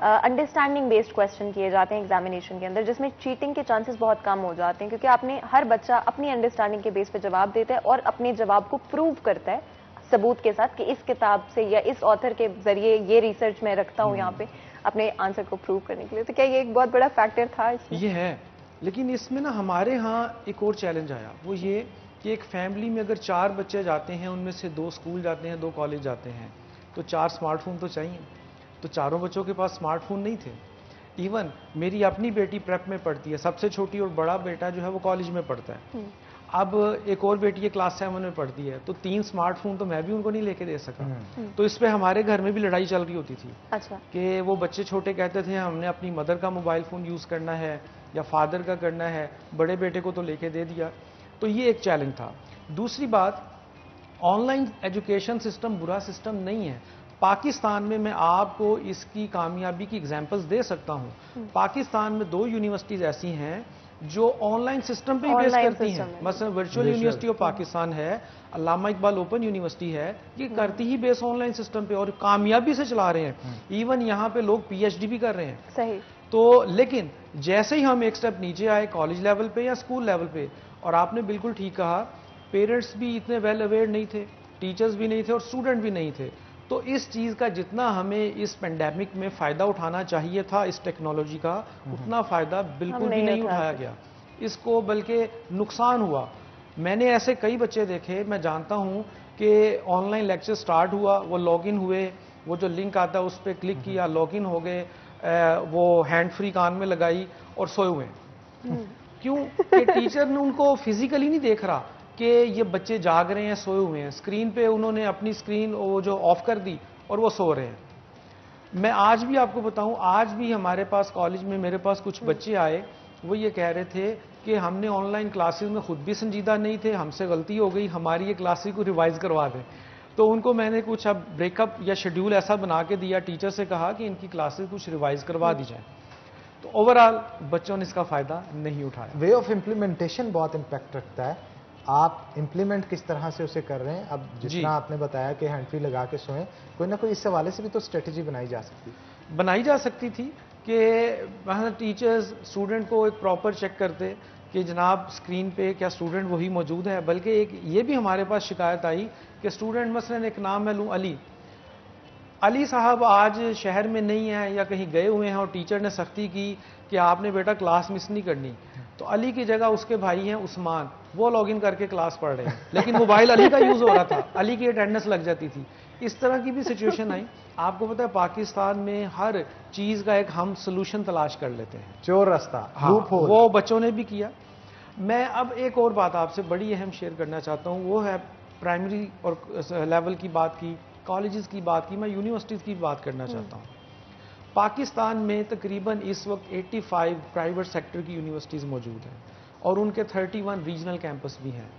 अंडरस्टैंडिंग बेस्ड क्वेश्चन किए जाते हैं एग्जामिनेशन के अंदर, जिसमें चीटिंग के चांसेस बहुत कम हो जाते हैं, क्योंकि आपने हर बच्चा अपनी अंडरस्टैंडिंग के बेस पे जवाब देता है और अपने जवाब को प्रूव करता है सबूत के साथ कि इस किताब से या इस ऑथर के जरिए ये रिसर्च मैं रखता हूँ यहाँ पे अपने आंसर को प्रूव करने के लिए। तो क्या ये एक बहुत बड़ा फैक्टर था इसमें? ये है, लेकिन इसमें ना हमारे यहाँ एक और चैलेंज आया, वो ये कि एक फैमिली में अगर 4 बच्चे जाते हैं, उनमें से 2 स्कूल जाते हैं, 2 कॉलेज जाते हैं, तो 4 स्मार्टफोन तो चाहिए। तो चारों बच्चों के पास स्मार्टफोन नहीं थे। इवन मेरी अपनी बेटी प्रेप में पढ़ती है, सबसे छोटी, और बड़ा बेटा जो है वो कॉलेज में पढ़ता है। अब एक और बेटी है क्लास 7 में पढ़ती है, तो 3 स्मार्टफोन तो मैं भी उनको नहीं लेके दे सका। तो इस पे हमारे घर में भी लड़ाई चल रही होती थी। अच्छा। कि वो बच्चे छोटे कहते थे हमने अपनी मदर का मोबाइल फ़ोन यूज़ करना है या फादर का करना है, बड़े बेटे को तो लेके दे दिया। तो ये एक चैलेंज था। दूसरी बात, ऑनलाइन एजुकेशन सिस्टम बुरा सिस्टम नहीं है। पाकिस्तान में मैं आपको इसकी कामयाबी की एग्जांपल्स दे सकता हूं। पाकिस्तान में 2 यूनिवर्सिटीज़ ऐसी हैं जो ऑनलाइन सिस्टम पे ही बेस करती हैं। मसलन वर्चुअल यूनिवर्सिटी ऑफ पाकिस्तान है, अल्लामा इकबाल ओपन यूनिवर्सिटी है, ये करती ही बेस ऑनलाइन सिस्टम पे और कामयाबी से चला रहे हैं। इवन यहाँ पे लोग PhD भी कर रहे हैं। सही। तो लेकिन जैसे ही हम एक स्टेप नीचे आए कॉलेज लेवल पे या स्कूल लेवल पे, और आपने बिल्कुल ठीक कहा, पेरेंट्स भी इतने वेल अवेयर नहीं थे, टीचर्स भी नहीं थे और स्टूडेंट भी नहीं थे। तो इस चीज़ का जितना हमें इस पेंडेमिक में फ़ायदा उठाना चाहिए था इस टेक्नोलॉजी का, उतना फ़ायदा बिल्कुल भी नहीं उठाया गया। इसको बल्कि नुकसान हुआ। मैंने ऐसे कई बच्चे देखे, मैं जानता हूँ कि ऑनलाइन लेक्चर स्टार्ट हुआ, वो लॉगिन हुए, वो जो लिंक आता है उस पर क्लिक किया, लॉगिन हो गए, वो हैंड फ्री कान में लगाई और सोए हुए। क्यों? कि टीचर ने उनको फिजिकली नहीं देख रहा कि ये बच्चे जाग रहे हैं, सोए हुए हैं। स्क्रीन पे उन्होंने अपनी स्क्रीन वो जो ऑफ कर दी और वो सो रहे हैं। मैं आज भी आपको बताऊं, आज भी हमारे पास कॉलेज में मेरे पास कुछ बच्चे आए, वो ये कह रहे थे कि हमने ऑनलाइन क्लासेस में खुद भी संजीदा नहीं थे, हमसे गलती हो गई, हमारी ये क्लासेस को रिवाइज करवा दें। तो उनको मैंने कुछ अब ब्रेकअप या शेड्यूल ऐसा बना के दिया, टीचर से कहा कि इनकी क्लासेस कुछ रिवाइज करवा दी जाए। तो ओवरऑल बच्चों ने इसका फायदा नहीं उठाया। वे ऑफ इम्प्लीमेंटेशन बहुत इम्पैक्ट रखता है, आप इम्प्लीमेंट किस तरह से उसे कर रहे हैं। अब जितना आपने बताया कि हैंड फ्री लगा के सोएं, कोई ना कोई इस हवाले से भी तो स्ट्रेटेजी बनाई जा सकती थी कि टीचर्स स्टूडेंट को एक प्रॉपर चेक करते कि जनाब स्क्रीन पे क्या स्टूडेंट वही मौजूद है। बल्कि एक ये भी हमारे पास शिकायत आई कि स्टूडेंट, मसलन एक नाम मैं लूँ अली साहब आज शहर में नहीं है या कहीं गए हुए हैं और टीचर ने सख्ती की कि आपने बेटा क्लास मिस नहीं करनी, तो अली की जगह उसके भाई हैं उस्मान, वो लॉगिन करके क्लास पढ़ रहे हैं, लेकिन मोबाइल अली का यूज हो रहा था, अली की अटेंडेंस लग जाती थी। इस तरह की भी सिचुएशन आई। आपको पता है पाकिस्तान में हर चीज का एक हम सोल्यूशन तलाश कर लेते हैं, चोर रास्ता। हाँ, वो बच्चों ने भी किया। मैं अब एक और बात आपसे बड़ी अहम शेयर करना चाहता हूँ, वो है प्राइमरी और लेवल की बात की, कॉलेजेस की बात की, मैं यूनिवर्सिटीज़ की बात करना चाहता हूँ। पाकिस्तान में तकरीबन इस वक्त 85 प्राइवेट सेक्टर की यूनिवर्सिटीज़ मौजूद हैं और उनके 31 रीजनल कैंपस भी हैं।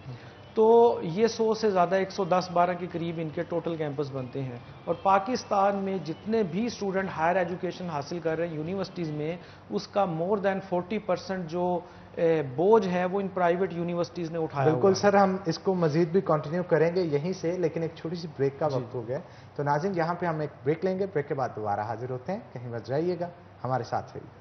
तो ये 100 से ज़्यादा 110-12 के करीब इनके टोटल कैंपस बनते हैं। और पाकिस्तान में जितने भी स्टूडेंट हायर एजुकेशन हासिल कर रहे हैं यूनिवर्सिटीज़ में, उसका मोर देन 40% जो बोझ है वो इन प्राइवेट यूनिवर्सिटीज़ ने उठाया। बिल्कुल सर, हम इसको मजीद भी कंटिन्यू करेंगे यहीं से, लेकिन एक छोटी सी ब्रेक का वक्त हो गया। तो नाज़रीन, यहाँ पे हम एक ब्रेक लेंगे, ब्रेक के बाद दोबारा हाजिर होते हैं। कहीं मत जाइएगा, हमारे साथ रहिए।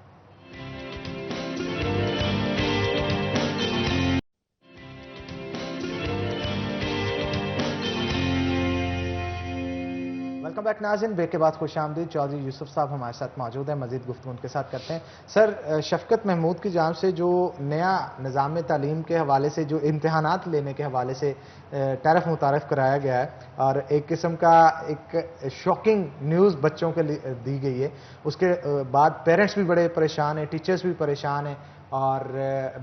वेलकम बैक नाज़रीन, ब्रेक के बाद खुश आमदीद। चौधरी यूसुफ साहब हमारे साथ मौजूद हैं, मजीद गुफ्तगू उनके साथ करते हैं। सर, शफकत महमूद की जानिब से जो नया निज़ाम तालीम के हवाले से जो इम्तहानात लेने के हवाले से टैरिफ मुतारफ़ कराया गया है और एक किस्म का एक शॉकिंग न्यूज़ बच्चों के लिए दी गई है, उसके बाद पेरेंट्स भी बड़े परेशान हैं, टीचर्स भी परेशान हैं और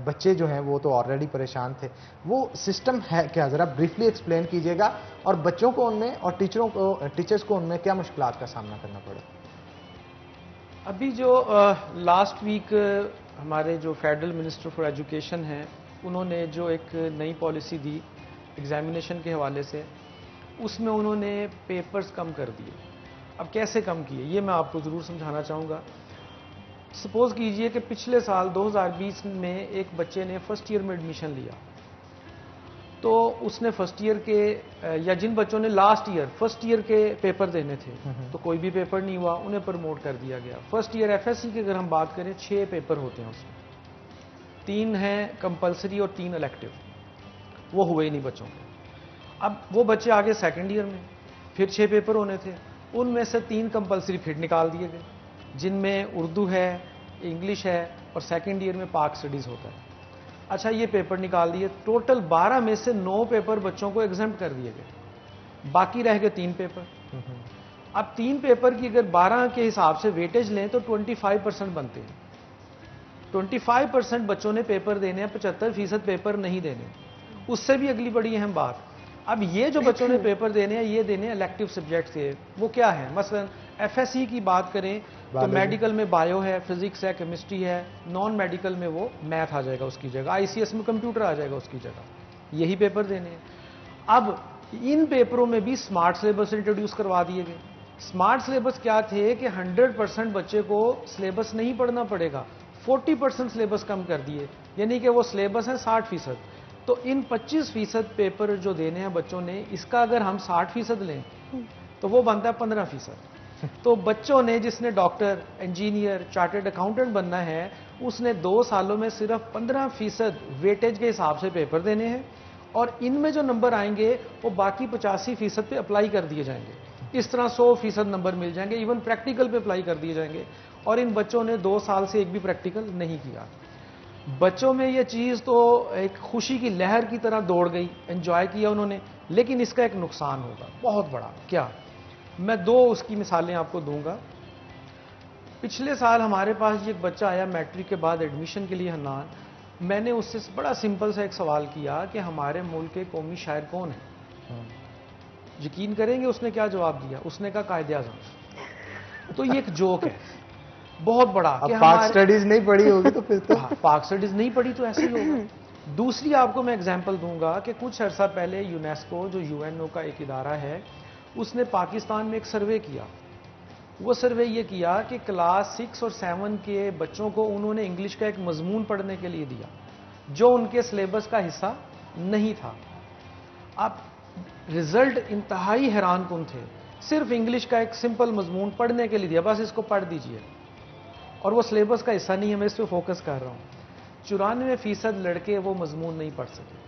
बच्चे जो हैं वो तो ऑलरेडी परेशान थे। वो सिस्टम है क्या, ज़रा ब्रीफली एक्सप्लेन कीजिएगा, और बच्चों को उनमें और टीचर्स को उनमें क्या मुश्किलात का सामना करना पड़े? अभी जो लास्ट वीक हमारे जो फेडरल मिनिस्टर फॉर एजुकेशन हैं, उन्होंने जो एक नई पॉलिसी दी एग्जामिनेशन के हवाले से, उसमें उन्होंने पेपर्स कम कर दिए। अब कैसे कम किए ये मैं आपको ज़रूर समझाना चाहूँगा। सपोज कीजिए कि पिछले साल 2020 में एक बच्चे ने फर्स्ट ईयर में एडमिशन लिया, तो उसने फर्स्ट ईयर के या जिन बच्चों ने लास्ट ईयर फर्स्ट ईयर के पेपर देने थे तो कोई भी पेपर नहीं हुआ, उन्हें प्रमोट कर दिया गया। फर्स्ट ईयर एफएससी की अगर हम बात करें 6 पेपर होते हैं, उसमें 3 हैं कंपलसरी और 3 इलेक्टिव, वो हुए ही नहीं बच्चों के। अब वो बच्चे आगे सेकेंड ईयर में फिर 6 पेपर होने थे, उनमें से 3 कंपलसरी फिर निकाल दिए गए, जिनमें उर्दू है, इंग्लिश है और सेकेंड ईयर में पाक स्टडीज़ होता है। अच्छा, ये पेपर निकाल दिए, टोटल 12 में से 9 पेपर बच्चों को एग्जेम्प्ट कर दिए गए, बाकी रह गए 3 पेपर। अब 3 पेपर की अगर 12 के हिसाब से वेटेज लें तो 25% बनते हैं। 25% बच्चों ने पेपर देने हैं, 75% पेपर नहीं देने। उससे भी अगली बड़ी अहम बात, अब ये जो बच्चों ने पेपर देने हैं ये देने इलेक्टिव सब्जेक्ट से, वो क्या है? मसलन एफएससी की बात करें तो मेडिकल में बायो है, फिजिक्स है, केमिस्ट्री है, नॉन मेडिकल में वो मैथ आ जाएगा उसकी जगह, आईसीएस में कंप्यूटर आ जाएगा उसकी जगह, यही पेपर देने हैं। अब इन पेपरों में भी स्मार्ट सिलेबस इंट्रोड्यूस करवा दिए गए। स्मार्ट सिलेबस क्या थे कि 100% बच्चे को सिलेबस नहीं पढ़ना पड़ेगा, 40% सिलेबस कम कर दिए, यानी कि वो सिलेबस है 60%। तो इन 25% पेपर जो देने हैं बच्चों ने, इसका अगर हम 60% लें तो वो बनता है 15%। तो बच्चों ने, जिसने डॉक्टर, इंजीनियर, चार्टर्ड अकाउंटेंट बनना है, उसने 2 सालों में सिर्फ 15% वेटेज के हिसाब से पेपर देने हैं, और इनमें जो नंबर आएंगे वो बाकी 85% पे अप्लाई कर दिए जाएंगे। इस तरह 100% नंबर मिल जाएंगे, इवन प्रैक्टिकल पे अप्लाई कर दिए जाएंगे। और इन बच्चों ने 2 साल से एक भी प्रैक्टिकल नहीं किया। बच्चों में ये चीज़ तो एक खुशी की लहर की तरह दौड़ गई, एंजॉय किया उन्होंने, लेकिन इसका एक नुकसान होगा बहुत बड़ा। क्या? मैं 2 उसकी मिसालें आपको दूंगा। पिछले साल हमारे पास एक बच्चा आया मैट्रिक के बाद एडमिशन के लिए हन्नान। मैंने उससे बड़ा सिंपल सा एक सवाल किया कि हमारे मुल्क के कौमी शायर कौन है? यकीन करेंगे उसने क्या जवाब दिया? उसने कहा कायदे आज़म। तो ये एक जोक है बहुत बड़ा कि पाक स्टडीज नहीं पढ़ी होगी तो फिर तो पाक स्टडीज नहीं पढ़ी तो ऐसे ही होगा। दूसरी आपको मैं एग्जांपल दूंगा कि कुछ अर्सा पहले यूनेस्को, जो यूएनओ का एक इदारा है, उसने पाकिस्तान में एक सर्वे किया। वो सर्वे ये किया कि क्लास 6 और 7 के बच्चों को उन्होंने इंग्लिश का एक मजमून पढ़ने के लिए दिया जो उनके सिलेबस का हिस्सा नहीं था। अब रिजल्ट इंतहाई हैरानकुन थे। सिर्फ इंग्लिश का एक सिंपल मजमून पढ़ने के लिए दिया, बस इसको पढ़ दीजिए, और वो सिलेबस का हिस्सा नहीं है, मैं इस पर फोकस कर रहा हूँ। 94% लड़के वो मजमून नहीं पढ़ सके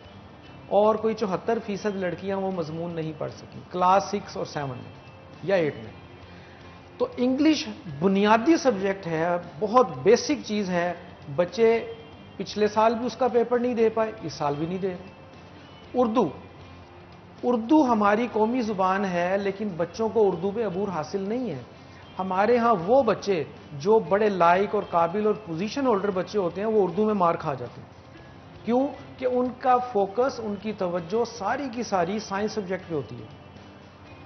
और कोई 74% लड़कियां वो मजमून नहीं पढ़ सकी क्लास 6 और 7 में या 8 में। तो इंग्लिश बुनियादी सब्जेक्ट है, बहुत बेसिक चीज़ है। बच्चे पिछले साल भी उसका पेपर नहीं दे पाए, इस साल भी नहीं दे रहे। उर्दू हमारी कौमी ज़ुबान है, लेकिन बच्चों को उर्दू पे अबूर हासिल नहीं है। हमारे यहाँ वो बच्चे जो बड़े लायक और काबिल और पोजीशन होल्डर बच्चे होते हैं वो उर्दू में मार खा जाते हैं। क्यों? कि उनका फोकस, उनकी तवज्जो सारी की सारी साइंस सब्जेक्ट पे होती है।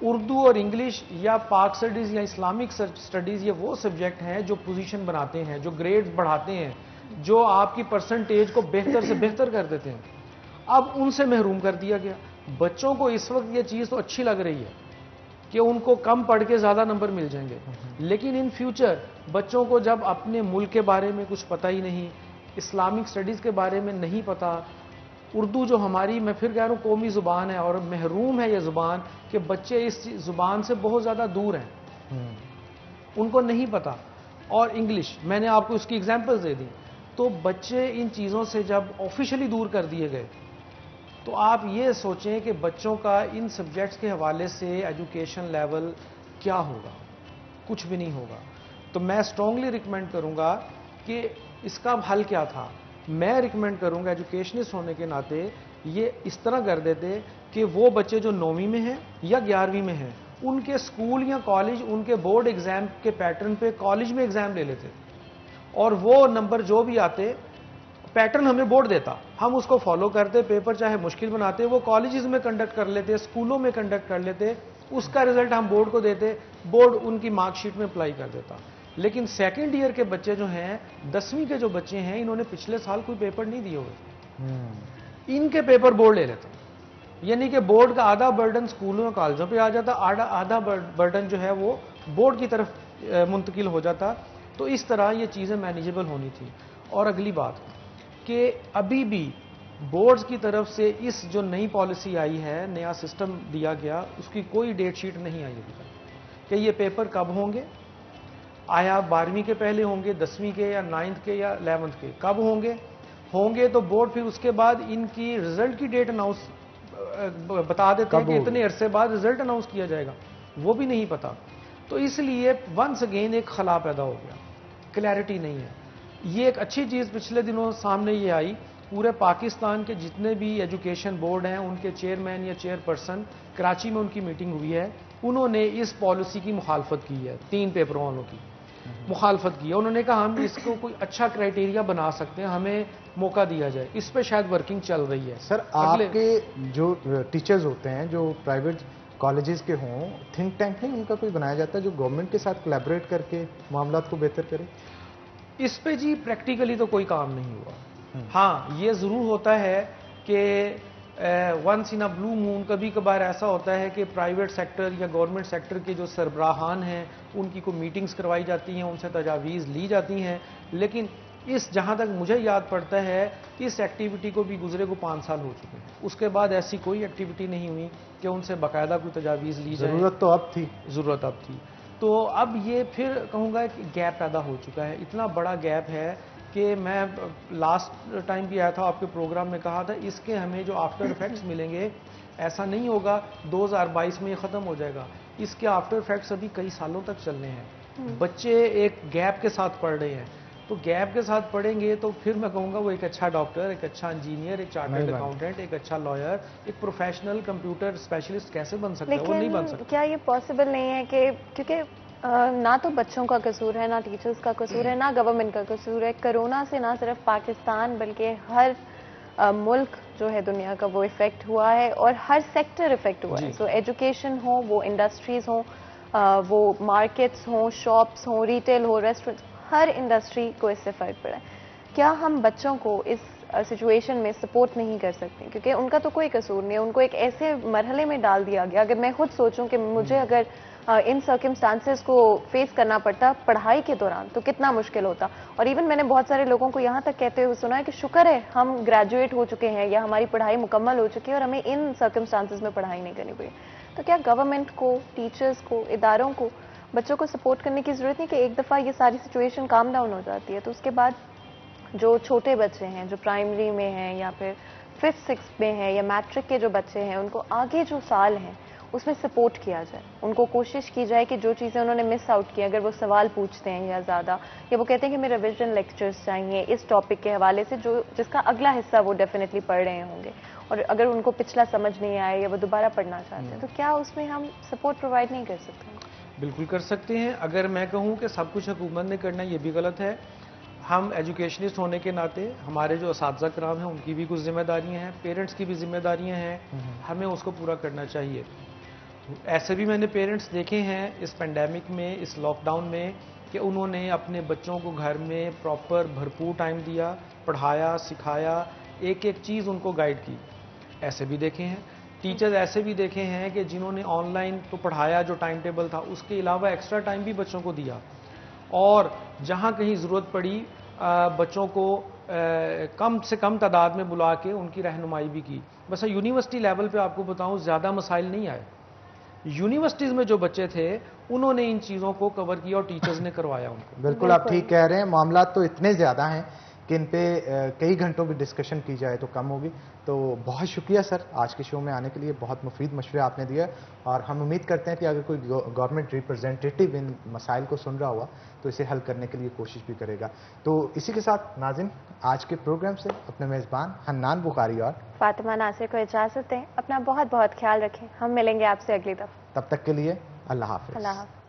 उर्दू और इंग्लिश या पाक स्टडीज़ या इस्लामिक स्टडीज़, ये वो सब्जेक्ट हैं जो पोजीशन बनाते हैं, जो ग्रेड्स बढ़ाते हैं, जो आपकी परसेंटेज को बेहतर से बेहतर कर देते हैं। अब उनसे महरूम कर दिया गया। बच्चों को इस वक्त ये चीज़ तो अच्छी लग रही है कि उनको कम पढ़ के ज़्यादा नंबर मिल जाएंगे, लेकिन इन फ्यूचर बच्चों को जब अपने मुल्क के बारे में कुछ पता ही नहीं, इस्लामिक स्टडीज़ के बारे में नहीं पता, उर्दू जो हमारी, मैं फिर कह रहा हूँ, कौमी ज़ुबान है और महरूम है ये ज़ुबान, कि बच्चे इस ज़ुबान से बहुत ज़्यादा दूर हैं, उनको नहीं पता। और इंग्लिश, मैंने आपको इसकी एग्जांपल्स दे दी। तो बच्चे इन चीज़ों से जब ऑफिशियली दूर कर दिए गए, तो आप ये सोचें कि बच्चों का इन सब्जेक्ट्स के हवाले से एजुकेशन लेवल کیا ہوگا؟ کچھ بھی نہیں ہوگا. تو میں اسٹرانگلی ریکمینڈ کروں گا کہ اس کا حل کیا تھا. میں ریکمینڈ کروں گا ایجوکیشنسٹ ہونے کے ناطے یہ اس طرح کر دیتے کہ وہ بچے جو 9ویں میں ہیں یا 11ویں میں ہیں ان کے اسکول یا کالج ان کے بورڈ ایگزام کے پیٹرن پہ کالج میں ایگزام لے لیتے, اور وہ نمبر جو بھی آتے پیٹرن ہمیں بورڈ دیتا, ہم اس کو فالو کرتے, پیپر چاہے مشکل بناتے, وہ کالجز میں کنڈکٹ کر لیتے, اسکولوں میں کنڈکٹ کر لیتے, اس کا رزلٹ ہم بورڈ کو دیتے, بورڈ ان کی مارک شیٹ میں اپلائی کر دیتا. لیکن سیکنڈ ایئر کے بچے جو ہیں 10ویں کے جو بچے ہیں انہوں نے پچھلے سال کوئی پیپر نہیں دیے ہوئے, ان کے پیپر بورڈ لے لیتا. یعنی کہ بورڈ کا آدھا برڈن اسکولوں اور کالجوں پہ آ جاتا, آدھا برڈن جو ہے وہ بورڈ کی طرف منتقل ہو جاتا. تو اس طرح یہ چیزیں مینیجیبل ہونی تھی. اور اگلی بات کہ ابھی بھی بورڈز کی طرف سے اس جو نئی پالیسی آئی ہے, نیا سسٹم دیا گیا, اس کی کوئی ڈیٹ شیٹ نہیں آئی ابھی تک کہ یہ پیپر کب ہوں گے. آیا 12ویں کے پہلے ہوں گے, 10ویں کے یا 9th کے یا 11th کے, کب ہوں گے تو بورڈ پھر اس کے بعد ان کی رزلٹ کی ڈیٹ اناؤنس بتا دیتے ہیں کہ اتنے عرصے بعد رزلٹ اناؤنس کیا جائے گا, وہ بھی نہیں پتا. تو اس لیے ونس اگین ایک خلا پیدا ہو گیا, کلیئرٹی نہیں ہے. یہ ایک اچھی چیز پچھلے دنوں سامنے یہ آئی, پورے پاکستان کے جتنے بھی ایجوکیشن بورڈ ہیں ان کے چیئرمین یا چیئر پرسن, کراچی میں ان کی میٹنگ ہوئی ہے, انہوں نے اس پالیسی کی مخالفت کی ہے, 3 پیپروں والوں کی مخالفت کی ہے. انہوں نے کہا ہم اس کو کوئی اچھا کرائٹیریا بنا سکتے ہیں, ہمیں موقع دیا جائے. اس پہ شاید ورکنگ چل رہی ہے. سر آپ کے جو ٹیچرز ہوتے ہیں جو پرائیویٹ کالجز کے ہوں, تھنک ٹینک نہیں ان کا کوئی بنایا جاتا ہے جو گورنمنٹ کے ساتھ کولیبریٹ کر کے معاملات کو بہتر کرے؟ اس پہ جی پریکٹیکلی تو کوئی کام نہیں ہوا. ہاں یہ ضرور ہوتا ہے کہ ونس ان اے بلو مون کبھی کبھار ایسا ہوتا ہے کہ پرائیویٹ سیکٹر یا گورنمنٹ سیکٹر کے جو سربراہان ہیں ان کی کوئی میٹنگز کروائی جاتی ہیں, ان سے تجاویز لی جاتی ہیں. لیکن جہاں تک مجھے یاد پڑتا ہے اس ایکٹیویٹی کو بھی گزرے کو 5 سال ہو چکے ہیں. اس کے بعد ایسی کوئی ایکٹیویٹی نہیں ہوئی کہ ان سے باقاعدہ کوئی تجاویز لی جائے. ضرورت اب تھی. تو اب یہ پھر کہوں گا کہ گیپ پیدا ہو چکا ہے, اتنا بڑا گیپ ہے کہ میں لاسٹ ٹائم بھی آیا تھا آپ کے پروگرام میں کہا تھا اس کے ہمیں جو آفٹر افیکٹس ملیں گے ایسا نہیں ہوگا 2022 میں یہ ختم ہو جائے گا. اس کے آفٹر افیکٹس ابھی کئی سالوں تک چلنے ہیں. بچے ایک گیپ کے ساتھ پڑھ رہے ہیں, تو گیپ کے ساتھ پڑھیں گے تو پھر میں کہوں گا وہ ایک اچھا ڈاکٹر, ایک اچھا انجینئر, ایک چارٹرڈ اکاؤنٹنٹ, ایک اچھا لائر, ایک پروفیشنل کمپیوٹر اسپیشلسٹ کیسے بن سکتا ہے؟ وہ نہیں بن سکتا. کیا یہ پاسبل نہیں ہے کہ کیونکہ نہ تو بچوں کا قصور ہے, نہ ٹیچرز کا قصور ہے, نہ گورنمنٹ کا قصور ہے. کرونا سے نہ صرف پاکستان بلکہ ہر ملک جو ہے دنیا کا وہ افیکٹ ہوا ہے, اور ہر سیکٹر افیکٹ ہوا ہے. سو ایجوکیشن ہو, وہ انڈسٹریز ہوں, وہ مارکیٹس ہوں, شاپس ہوں, ریٹیل ہو, ریسٹورینٹس, ہر انڈسٹری کو اس سے فرق پڑا ہے. کیا ہم بچوں کو اس سچویشن میں سپورٹ نہیں کر سکتے؟ کیونکہ ان کا تو کوئی قصور نہیں ہے, ان کو ایک ایسے مرحلے میں ڈال دیا گیا. اگر میں خود سوچوں کہ مجھے اگر ان سرکمسٹانسز کو فیس کرنا پڑتا پڑھائی کے دوران تو کتنا مشکل ہوتا. اور ایون میں نے بہت سارے لوگوں کو یہاں تک کہتے ہوئے سنا ہے کہ شکر ہے ہم گریجویٹ ہو چکے ہیں یا ہماری پڑھائی مکمل ہو چکی ہے اور ہمیں ان سرکمسٹانسز میں پڑھائی نہیں کرنی پڑی. تو کیا گورنمنٹ کو, ٹیچرز کو, اداروں کو بچوں کو سپورٹ کرنے کی ضرورت نہیں کہ ایک دفعہ یہ ساری سچویشن کام ڈاؤن ہو جاتی ہے تو اس کے بعد جو چھوٹے بچے ہیں جو پرائمری میں ہیں یا پھر 5th 6th میں ہیں یا میٹرک کے جو بچے ہیں ان کو آگے جو سال ہیں اس میں سپورٹ کیا جائے, ان کو کوشش کی جائے کہ جو چیزیں انہوں نے مس آؤٹ کی, اگر وہ سوال پوچھتے ہیں یا زیادہ, یا وہ کہتے ہیں کہ ہمیں ریویژن لیکچرز چاہیے اس ٹاپک کے حوالے سے جس کا اگلا حصہ وہ ڈیفینیٹلی پڑھ رہے ہوں گے, اور اگر ان کو پچھلا سمجھ نہیں آئے یا وہ دوبارہ پڑھنا چاہتے ہیں تو کیا اس میں ہم سپورٹ پرووائڈ نہیں کر سکتے؟ بالکل کر سکتے ہیں. اگر میں کہوں کہ سب کچھ حکومت نے کرنا یہ بھی غلط ہے. ہم ایجوکیشنسٹ ہونے کے ناطے ہمارے جو اساتذہ کرام ہیں ان کی بھی کچھ ذمہ داریاں ہیں, پیرنٹس کی بھی ذمہ داریاں ہیں, ہمیں اس کو پورا کرنا چاہیے. ایسے بھی میں نے پیرنٹس دیکھے ہیں اس پینڈیمک میں, اس لاک ڈاؤن میں, کہ انہوں نے اپنے بچوں کو گھر میں پراپر بھرپور ٹائم دیا, پڑھایا, سکھایا, ایک ایک چیز ان کو گائیڈ کی. ایسے بھی دیکھے ہیں. ٹیچرز ایسے بھی دیکھے ہیں کہ جنہوں نے آن لائن تو پڑھایا جو ٹائم ٹیبل تھا, اس کے علاوہ ایکسٹرا ٹائم بھی بچوں کو دیا, اور جہاں کہیں ضرورت پڑی بچوں کو کم سے کم تعداد میں بلا کے ان کی رہنمائی بھی کی. بس یونیورسٹی لیول پہ آپ کو بتاؤں زیادہ مسائل نہیں آئے. یونیورسٹیز میں جو بچے تھے انہوں نے ان چیزوں کو کور کیا اور ٹیچرز نے کروایا ان کو. بالکل آپ ٹھیک کہہ رہے ہیں. معاملات تو اتنے زیادہ ہیں کہ ان پہ کئی گھنٹوں کی ڈسکشن کی جائے تو کم ہوگی. تو بہت شکریہ سر آج کے شو میں آنے کے لیے, بہت مفید مشورے آپ نے دیا, اور ہم امید کرتے ہیں کہ اگر کوئی گورنمنٹ ریپرزینٹیٹیو ان مسائل کو سن رہا ہوا تو اسے حل کرنے کے لیے کوشش بھی کرے گا. تو اسی کے ساتھ ناظرین آج کے پروگرام سے اپنے میزبان حنان بخاری اور فاطمہ ناصر کو اجازت دیں. اپنا بہت بہت خیال رکھیں. ہم ملیں گے آپ سے اگلی دفعہ. تب تک کے لیے اللہ حافظ. اللہ حافظ.